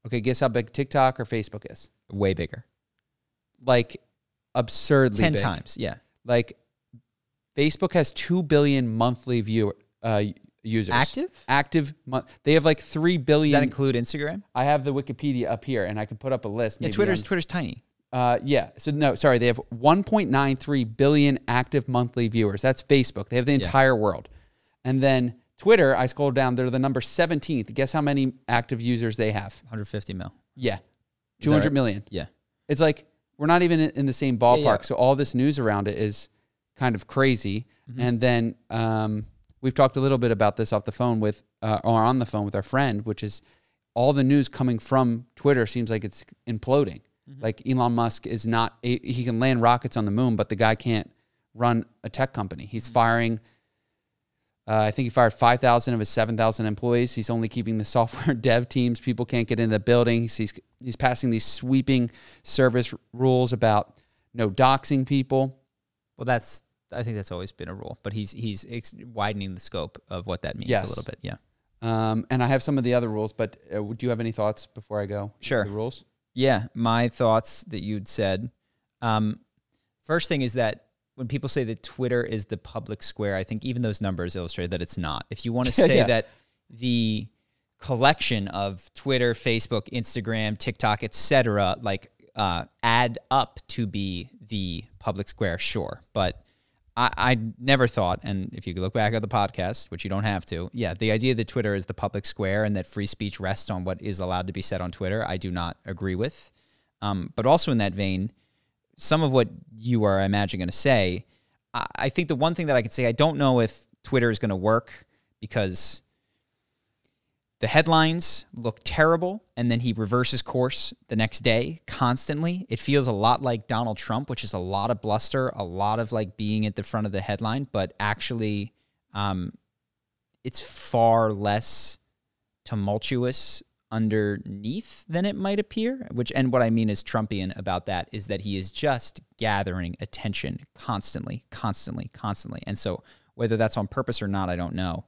Okay, guess how big TikTok or Facebook is? Way bigger. Like absurdly 10 big. times, yeah. Like Facebook has 2 billion monthly users. Active. They have like 3 billion. Does that include Instagram? I have the Wikipedia up here, and I can put up a list. Yeah, Twitter's tiny. Yeah. So no, sorry. They have 1.93 billion active monthly viewers. That's Facebook. They have the entire world. And then Twitter, I scrolled down. They're the number 17th. Guess how many active users they have? 150 mil. Yeah. 200 million. Yeah. It's like we're not even in the same ballpark. Yeah. So all this news around it is kind of crazy. And then we've talked a little bit about this off the phone with, or on the phone with our friend, which is all the news coming from Twitter seems like it's imploding. Like Elon Musk is not, he can land rockets on the moon, but the guy can't run a tech company. He's firing, I think he fired 5,000 of his 7,000 employees. He's only keeping the software dev teams. People can't get into the building. He's passing these sweeping service rules about no doxing people. Well, I think that's always been a rule, but he's widening the scope of what that means a little bit. Yeah. And I have some of the other rules, but do you have any thoughts before I go? Sure. The rules? Yeah. My thoughts that you'd said. First thing is that when people say that Twitter is the public square, I think even those numbers illustrate that it's not. If you want to say that the collection of Twitter, Facebook, Instagram, TikTok, etc., like add up to be the public square, sure. But I never thought, and if you look back at the podcast, which you don't have to, the idea that Twitter is the public square and that free speech rests on what is allowed to be said on Twitter, I do not agree with. But also in that vein, some of what you are, I imagine, going to say, I think the one thing that I could say, I don't know if Twitter is going to work because the headlines look terrible, and then he reverses course the next day constantly. It feels a lot like Donald Trump, which is a lot of bluster, a lot of like being at the front of the headline, but actually it's far less tumultuous underneath than it might appear, and what I mean is Trumpian about that is that he is just gathering attention constantly. And so whether that's on purpose or not, I don't know.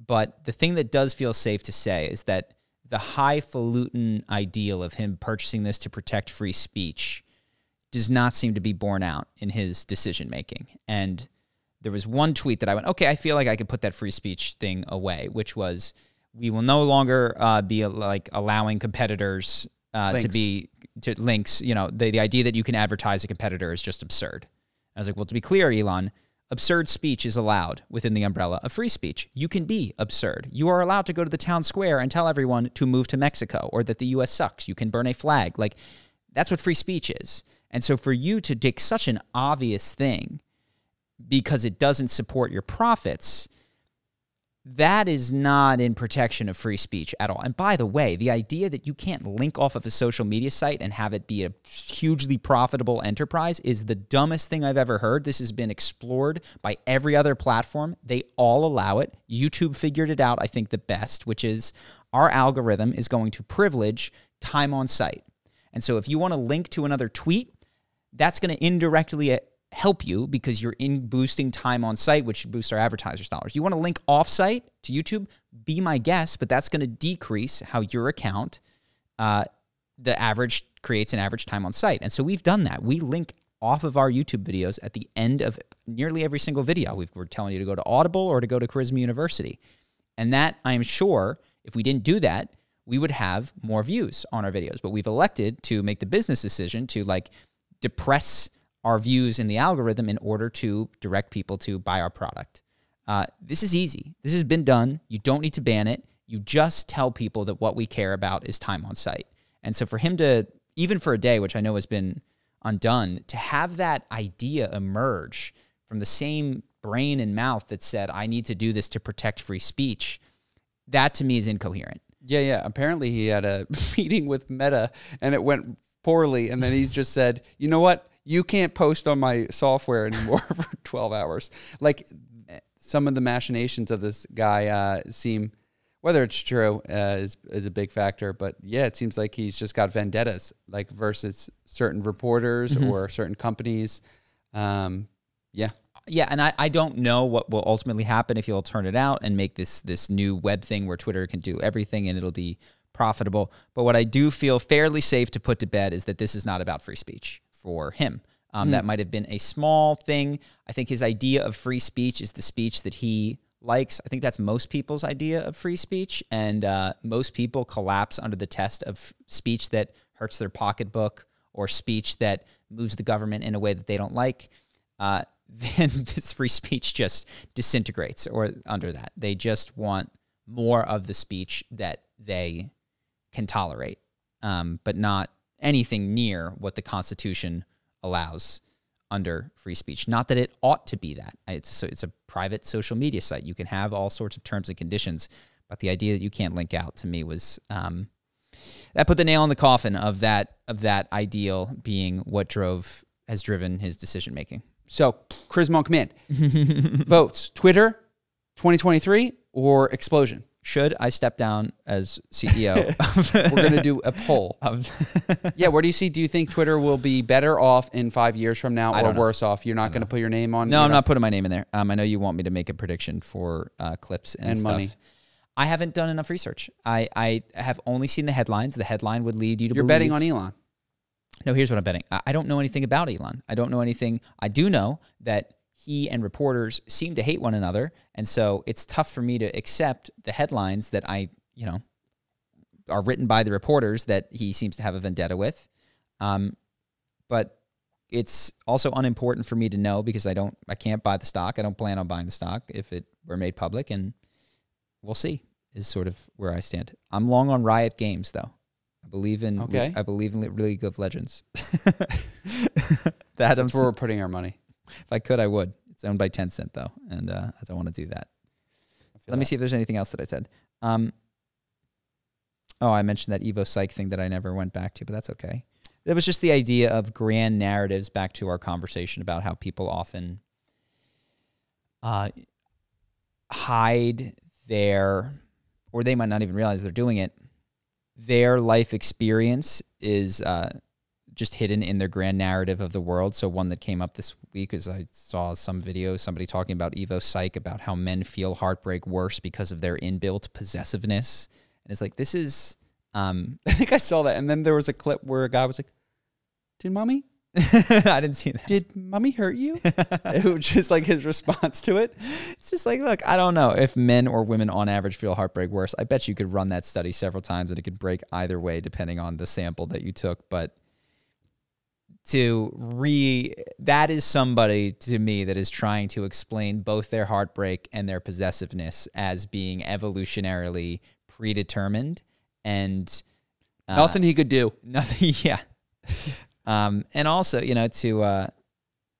But the thing that does feel safe to say is that the highfalutin ideal of him purchasing this to protect free speech does not seem to be borne out in his decision-making. And there was one tweet that I went, okay, I feel like I could put that free speech thing away, which was, we will no longer be like allowing competitors to links. You know, the idea that you can advertise a competitor is just absurd. I was like, well, to be clear, Elon, absurd speech is allowed within the umbrella of free speech. You can be absurd. You are allowed to go to the town square and tell everyone to move to Mexico or that the U.S. sucks. You can burn a flag. Like, that's what free speech is. And so for you to take such an obvious thing because it doesn't support your profits, that is not in protection of free speech at all. And by the way, the idea that you can't link off of a social media site and have it be a hugely profitable enterprise is the dumbest thing I've ever heard. This has been explored by every other platform. They all allow it. YouTube figured it out, I think, the best, which is our algorithm is going to privilege time on site. And so if you want to link to another tweet, that's going to indirectly help you because you're in boosting time on site, which boosts our advertisers' dollars. You want to link off-site to YouTube? Be my guest, but that's going to decrease how your account, the average creates an average time on site. And so we've done that. We link off of our YouTube videos at the end of nearly every single video. We're telling you to go to Audible or to go to Charisma University. And that, I'm sure, if we didn't do that, we would have more views on our videos. But we've elected to make the business decision to like depress our views in the algorithm in order to direct people to buy our product. This is easy. This has been done. You don't need to ban it. You just tell people that what we care about is time on site. And so for him to, even for a day, which I know has been undone, to have that idea emerge from the same brain and mouth that said, I need to do this to protect free speech, that to me is incoherent. Yeah. Apparently he had a meeting with Meta and it went poorly. And then he's just said, you know what? You can't post on my software anymore for 12 hours. Like some of the machinations of this guy seem, whether it's true is a big factor. But yeah, it seems like he's just got vendettas like versus certain reporters or certain companies. Yeah, and I don't know what will ultimately happen if he'll turn it out and make this new web thing where Twitter can do everything and it'll be profitable. But what I do feel fairly safe to put to bed is that this is not about free speech for him. That might have been a small thing. I think his idea of free speech is the speech that he likes. I think that's most people's idea of free speech. And most people collapse under the test of speech that hurts their pocketbook or speech that moves the government in a way that they don't like. Then this free speech just disintegrates or under that. They just want more of the speech that they can tolerate, but not anything near what the Constitution allows under free speech. Not that it ought to be that. It's a private social media site. You can have all sorts of terms and conditions, but the idea that you can't link out to me was that put the nail in the coffin of that ideal being what has driven his decision making. So, Charisma on Command. Votes. Twitter, 2023 or explosion? Should I step down as CEO? We're going to do a poll. Yeah, where do you think Twitter will be better off in 5 years from now or worse off? You're not going to put your name on? No, I'm not putting my name in there. I know you want me to make a prediction for clips and stuff. Money. I haven't done enough research. I have only seen the headlines. The headline would lead you to believe. You're betting on Elon. No, here's what I'm betting. I don't know anything about Elon. I don't know anything. I do know that he and reporters seem to hate one another, and so it's tough for me to accept the headlines that are written by the reporters that he seems to have a vendetta with. But it's also unimportant for me to know because I can't buy the stock. I don't plan on buying the stock if it were made public, and we'll see is sort of where I stand. I'm long on Riot Games though. I believe in League of Legends. That's where we're putting our money. If I could, I would. It's owned by Tencent, though, and I don't want to do that. Let me see if there's anything else that I said. I mentioned that Evo Psych thing that I never went back to, but that's okay. It was just the idea of grand narratives back to our conversation about how people often hide or they might not even realize they're doing it. Their life experience is just hidden in their grand narrative of the world. So one that came up this week is I saw some video, somebody talking about Evo Psych, about how men feel heartbreak worse because of their inbuilt possessiveness. And it's like, this is... I think I saw that. And then there was a clip where a guy was like, did mommy? I didn't see that. Did mommy hurt you? It was just like his response to it. It's just like, look, I don't know if men or women on average feel heartbreak worse. I bet you could run that study several times and it could break either way depending on the sample that you took. But that is somebody to me that is trying to explain both their heartbreak and their possessiveness as being evolutionarily predetermined and nothing he could do. Nothing. Yeah. And also, to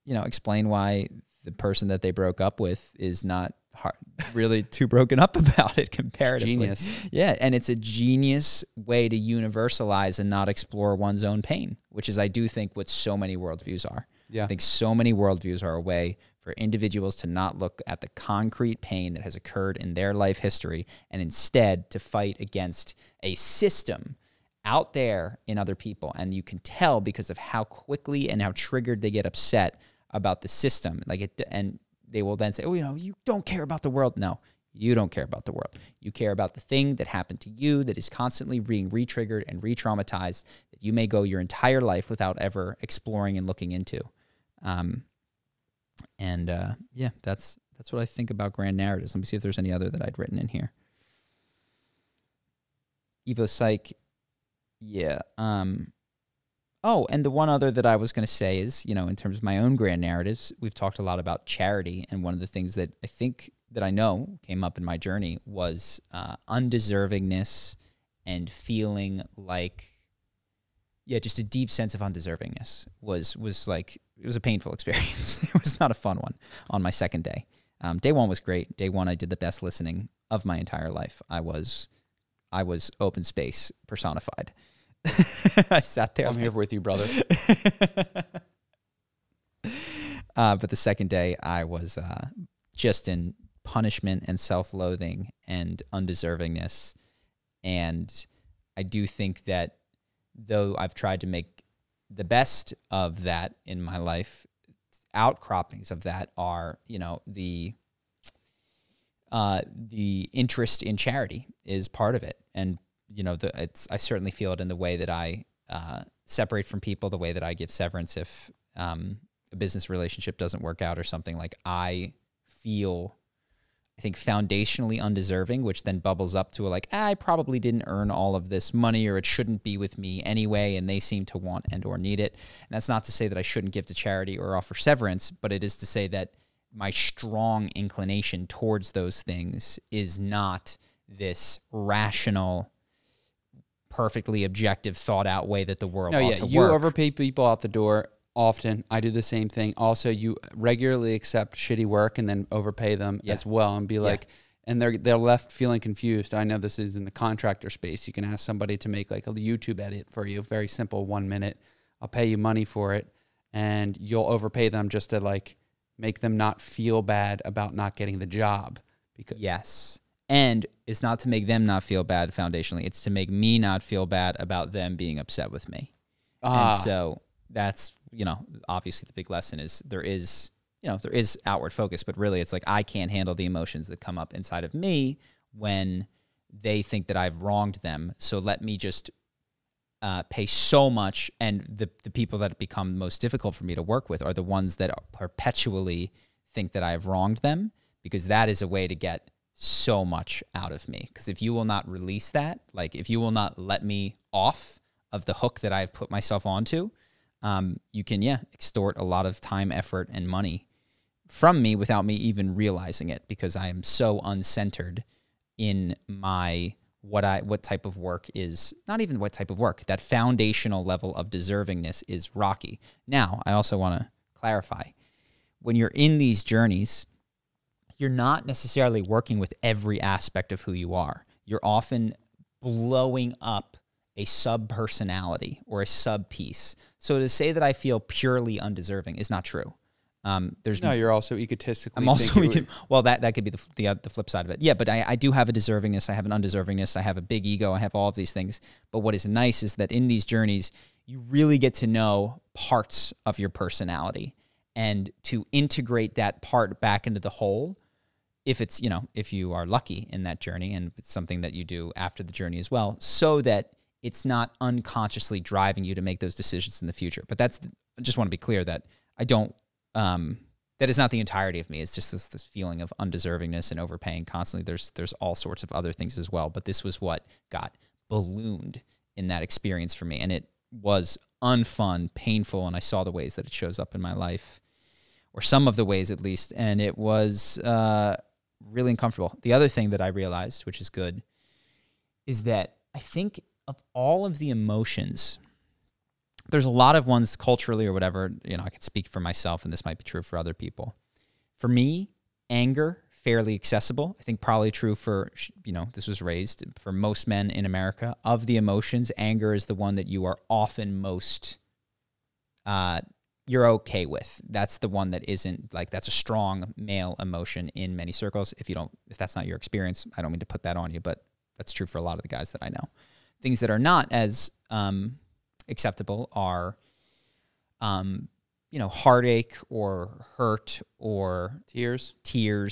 explain why the person that they broke up with is not really too broken up about it comparatively. Genius. Yeah, and it's a genius way to universalize and not explore one's own pain, which is, I do think, what so many worldviews are. Yeah. I think so many worldviews are a way for individuals to not look at the concrete pain that has occurred in their life history and instead to fight against a system out there in other people. And you can tell because of how quickly and how triggered they get upset about the system. And they will then say, oh, you don't care about the world. No, you don't care about the world. You care about the thing that happened to you that is constantly being re-triggered and re-traumatized that you may go your entire life without ever exploring and looking into. That's what I think about grand narratives. Let me see if there's any other that I'd written in here. Evo Psych. Yeah. Oh, and the one other that I was going to say is, in terms of my own grand narratives, we've talked a lot about charity. And one of the things that I think that I know came up in my journey was undeservingness and feeling like, just a deep sense of undeservingness was like, it was a painful experience. It was not a fun one on my second day. Day one was great. Day one, I did the best listening of my entire life. I was open space personified. I sat there. I'm here with you, brother. But the second day, I was just in punishment and self-loathing and undeservingness. And I do think that though I've tried to make the best of that in my life, outcroppings of that are, the interest in charity is part of it. And I certainly feel it in the way that I separate from people, the way that I give severance if a business relationship doesn't work out or something. Like, I feel, I think, foundationally undeserving, which then bubbles up to I probably didn't earn all of this money, or it shouldn't be with me anyway, and they seem to want and or need it. And that's not to say that I shouldn't give to charity or offer severance, but it is to say that my strong inclination towards those things is not this rational, perfectly objective, thought out way that the world ought to you work. overpay people out the door often. I do the same thing. Also, you regularly accept shitty work and then overpay them as well, and be like, and they're left feeling confused. I know this is in the contractor space. You can ask somebody to make like a YouTube edit for you, very simple, 1 minute. I'll pay you money for it, and you'll overpay them just to like make them not feel bad about not getting the job. Yes. And it's not to make them not feel bad foundationally. It's to make me not feel bad about them being upset with me. And so that's, obviously the big lesson is there is outward focus, but really it's like I can't handle the emotions that come up inside of me when they think that I've wronged them. So let me just pay so much. And the people that become most difficult for me to work with are the ones that perpetually think that I have wronged them, because that is a way to get so much out of me. Because if you will not release that, like if you will not let me off of the hook that I've put myself onto, you can, extort a lot of time, effort, and money from me without me even realizing it, because I am so uncentered in my what type of work is, not even what type of work, that foundational level of deservingness is rocky. Now, I also want to clarify, when you're in these journeys, you're not necessarily working with every aspect of who you are. You're often blowing up a sub-personality or a sub-piece. So to say that I feel purely undeserving is not true. You're also egotistically. I'm also well, that could be the flip side of it. Yeah, but I do have a deservingness. I have an undeservingness. I have a big ego. I have all of these things. But what is nice is that in these journeys, you really get to know parts of your personality and to integrate that part back into the whole. If it's, if you are lucky in that journey, and it's something that you do after the journey as well, so that it's not unconsciously driving you to make those decisions in the future. But I just want to be clear that I don't, that is not the entirety of me. It's just this feeling of undeservingness and overpaying constantly. There's all sorts of other things as well. But this was what got ballooned in that experience for me. And it was unfun, painful, and I saw the ways that it shows up in my life, or some of the ways at least, and it was really uncomfortable. The other thing that I realized, which is good, is that I think of all of the emotions, there's a lot of ones culturally or whatever, I can speak for myself, and this might be true for other people. For me, anger, fairly accessible. I think probably true for, this was raised for most men in America. Of the emotions, anger is the one that you are often most, you're okay with. That's the one that isn't like, that's a strong male emotion in many circles. If that's not your experience, I don't mean to put that on you, but that's true for a lot of the guys that I know. Things that are not as acceptable are, heartache or hurt or tears,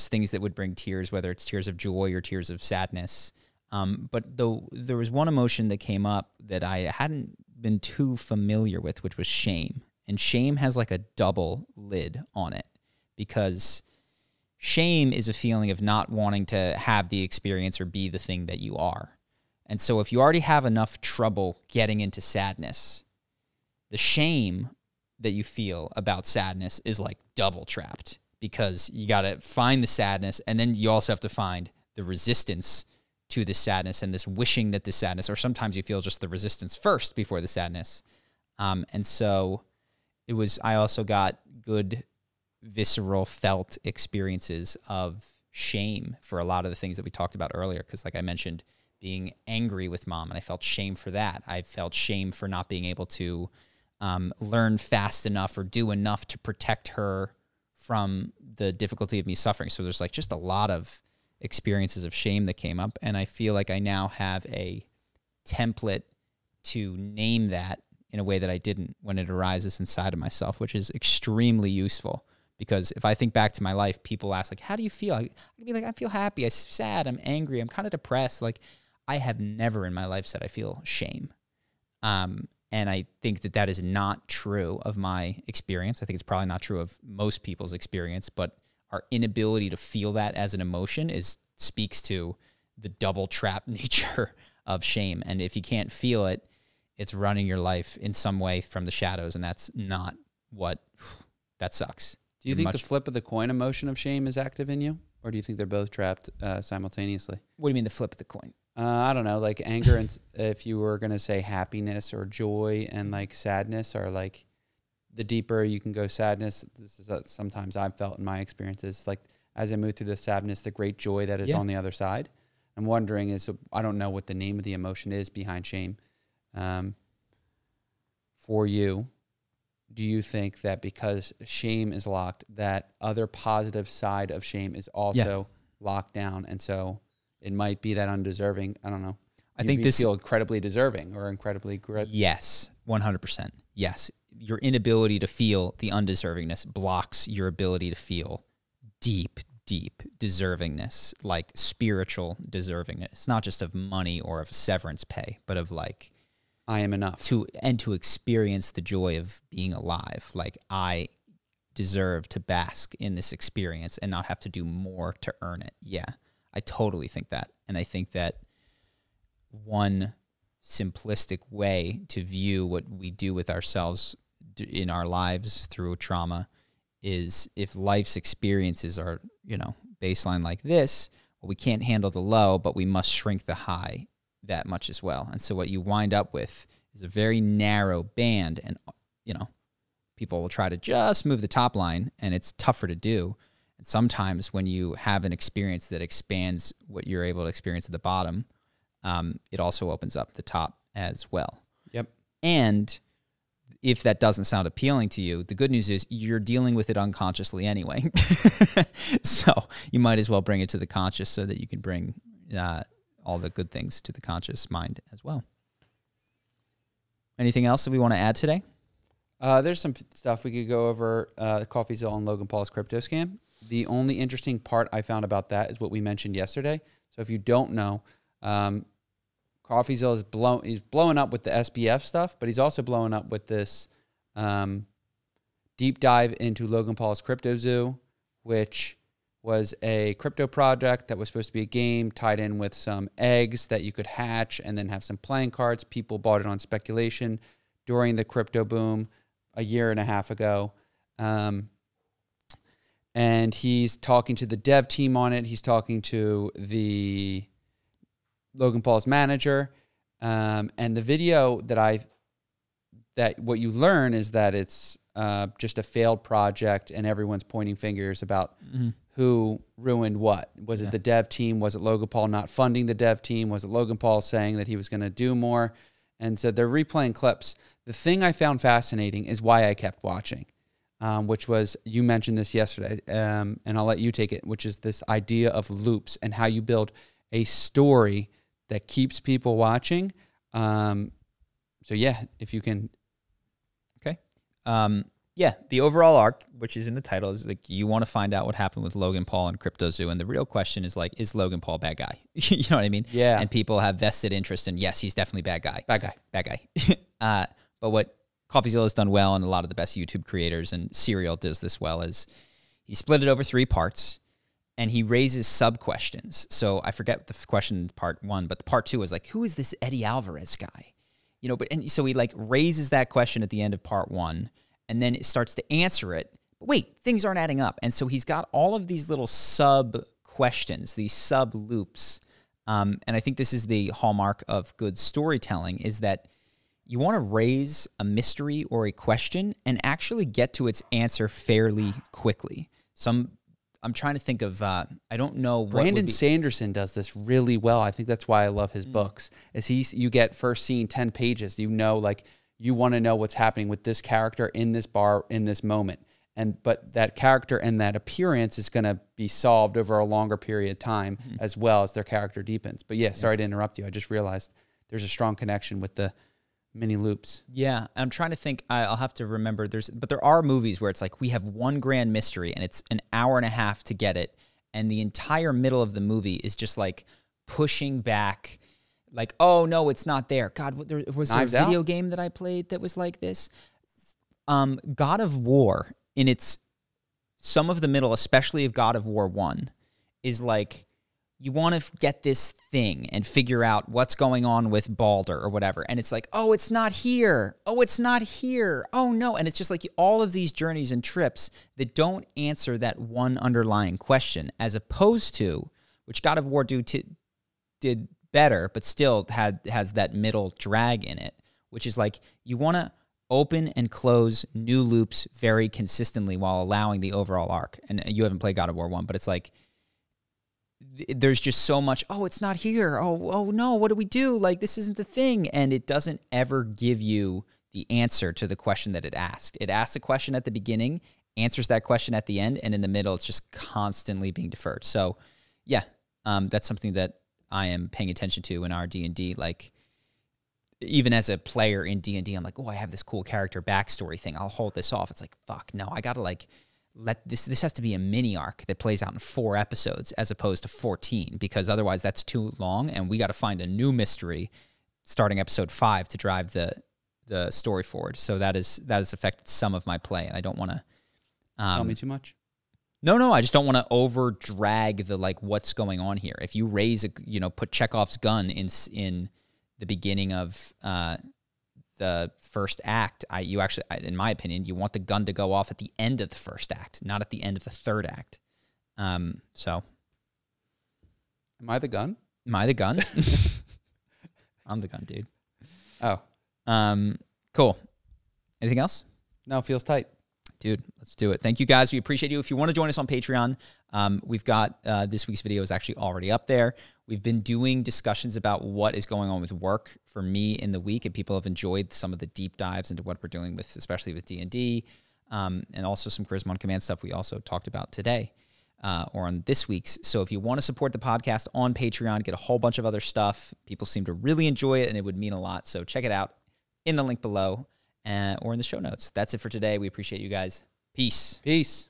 things that would bring tears, whether it's tears of joy or tears of sadness. But there was one emotion that came up that I hadn't been too familiar with, which was shame. And shame has like a double lid on it, because shame is a feeling of not wanting to have the experience or be the thing that you are. And so if you already have enough trouble getting into sadness, the shame that you feel about sadness is like double trapped, because you got to find the sadness, and then you also have to find the resistance to the sadness and this wishing that the sadness, or sometimes you feel just the resistance first before the sadness. And so I also got good visceral felt experiences of shame for a lot of the things that we talked about earlier. Because like I mentioned, being angry with mom, and I felt shame for that. I felt shame for not being able to learn fast enough or do enough to protect her from the difficulty of me suffering. So there's like just a lot of experiences of shame that came up. And I feel like I now have a template to name that in a way that I didn't when it arises inside of myself, which is extremely useful. Because if I think back to my life, people ask, like, how do you feel? I can be like, I feel happy, I'm sad, I'm angry, I'm kind of depressed. Like, I have never in my life said I feel shame. And I think that is not true of my experience. I think it's probably not true of most people's experience, but our inability to feel that as an emotion speaks to the double trap nature of shame. And if you can't feel it, it's running your life in some way from the shadows, and that's not that sucks. Do you think the flip of the coin emotion of shame is active in you? Or do you think they're both trapped simultaneously? What do you mean the flip of the coin? I don't know, like anger and if you were going to say happiness or joy and like sadness, are like the deeper you can go sadness. This is sometimes I've felt in my experiences, like as I move through the sadness, the great joy that is on the other side. I'm wondering I don't know what the name of the emotion is behind shame. For you, do you think that because shame is locked, that other positive side of shame is also locked down? And so it might be that undeserving. I don't know. I think you feel incredibly deserving or incredibly Yes, 100%. Yes. Your inability to feel the undeservingness blocks your ability to feel deep deservingness, like spiritual deservingness, not just of money or of severance pay, but of like, I am enough. To experience the joy of being alive. Like, I deserve to bask in this experience and not have to do more to earn it. Yeah, I totally think that. And I think that one simplistic way to view what we do with ourselves in our lives through trauma is, if life's experiences are, baseline like this, well, we can't handle the low, but we must shrink the high that much as well. And so what you wind up with is a very narrow band, and people will try to just move the top line, and it's tougher to do. And sometimes when you have an experience that expands what you're able to experience at the bottom, it also opens up the top as well. Yep. And if that doesn't sound appealing to you, the good news is you're dealing with it unconsciously anyway. So you might as well bring it to the conscious so that you can bring all the good things to the conscious mind as well. Anything else that we want to add today? There's some stuff we could go over. Coffeezilla and Logan Paul's crypto scam. The only interesting part I found about that is what we mentioned yesterday. So if you don't know, Coffeezilla he's blowing up with the SBF stuff, but he's also blowing up with this deep dive into Logan Paul's Crypto Zoo, which was a crypto project that was supposed to be a game tied in with some eggs that you could hatch and then have some playing cards. People bought it on speculation. during the crypto boom a year and a half ago. And he's talking to the dev team on it. He's talking to the Logan Paul's manager. And the video that what you learn is that it's just a failed project and everyone's pointing fingers about who ruined what. Was it the dev team? Was it Logan Paul not funding the dev team? Was it Logan Paul saying that he was going to do more? And so they're replaying clips. The thing I found fascinating is why I kept watching, which was, you mentioned this yesterday, and I'll let you take it, which is this idea of loops and how you build a story that keeps people watching. So yeah, if you can. Okay. Yeah, the overall arc, which is in the title, is like you want to find out what happened with Logan Paul and CryptoZoo, and the real question is like, is Logan Paul a bad guy? You know what I mean? Yeah. And people have vested interest in, yes, he's definitely bad guy. Bad guy. But what Coffeezilla has done well, and a lot of the best YouTube creators, and Serial does this well, is he split it over 3 parts, and he raises sub-questions. So I forget the question in part 1, but the part 2 is like, who is this Eddie Alvarez guy? You know, and so he like raises that question at the end of part 1, and then it starts to answer it. But wait, things aren't adding up. And so he's got all of these little sub-questions, these sub-loops. And I think this is the hallmark of good storytelling, is that you want to raise a mystery or a question and actually get to its answer fairly quickly. I'm trying to think of, I don't know what Brandon Sanderson does this really well. I think that's why I love his books. You get first scene 10 pages. You know, like, you want to know what's happening with this character in this bar in this moment. But that character and that appearance is going to be solved over a longer period of time as well as their character deepens. But yeah, sorry to interrupt you. I just realized there's a strong connection with the mini loops. Yeah, I'm trying to think. I'll have to remember. But there are movies where it's like we have one grand mystery and it's an hour and a half to get it, and the entire middle of the movie is just like pushing back, like, oh no, it's not there. God, was there a video game that I played that was like this? God of War, in some of the middle, especially of God of War 1, is like, you want to get this thing and figure out what's going on with Baldur or whatever. And it's like, oh, it's not here. Oh, it's not here. Oh, no. And it's just like all of these journeys and trips that don't answer that one underlying question, as opposed to, which God of War did better, but still has that middle drag in it, which is like, you want to open and close new loops very consistently while allowing the overall arc. And you haven't played God of War 1, but it's like, there's just so much, oh, it's not here. Oh no, what do we do? Like, this isn't the thing. And it doesn't ever give you the answer to the question that it asked. It asks a question at the beginning, answers that question at the end, and in the middle, it's just constantly being deferred. So yeah, that's something that I am paying attention to in our D&D. Like, even as a player in D&D, I'm like, oh, I have this cool character backstory thing. I'll hold this off. It's like, fuck, no, I got to like, let this has to be a mini arc that plays out in 4 episodes as opposed to 14, because otherwise that's too long, and we got to find a new mystery starting episode 5 to drive the story forward. So that has affected some of my play, and I don't want to tell me too much. No, I just don't want to over drag the like what's going on here. If you put Chekhov's gun in the beginning of the first act, in my opinion, you want the gun to go off at the end of the first act, not at the end of the third act. So, am I the gun? Am I the gun? I'm the gun, dude. Oh, cool. Anything else? No, feels tight. Dude, let's do it. Thank you, guys. We appreciate you. If you want to join us on Patreon, we've got this week's video is actually already up there. We've been doing discussions about what is going on with work for me in the week, and people have enjoyed some of the deep dives into what we're doing with, especially with D&D, and also some Charisma on Command stuff we also talked about today or on this week's. So if you want to support the podcast on Patreon, get a whole bunch of other stuff. People seem to really enjoy it, and it would mean a lot. So check it out in the link below or in the show notes. That's it for today. We appreciate you guys. Peace. Peace.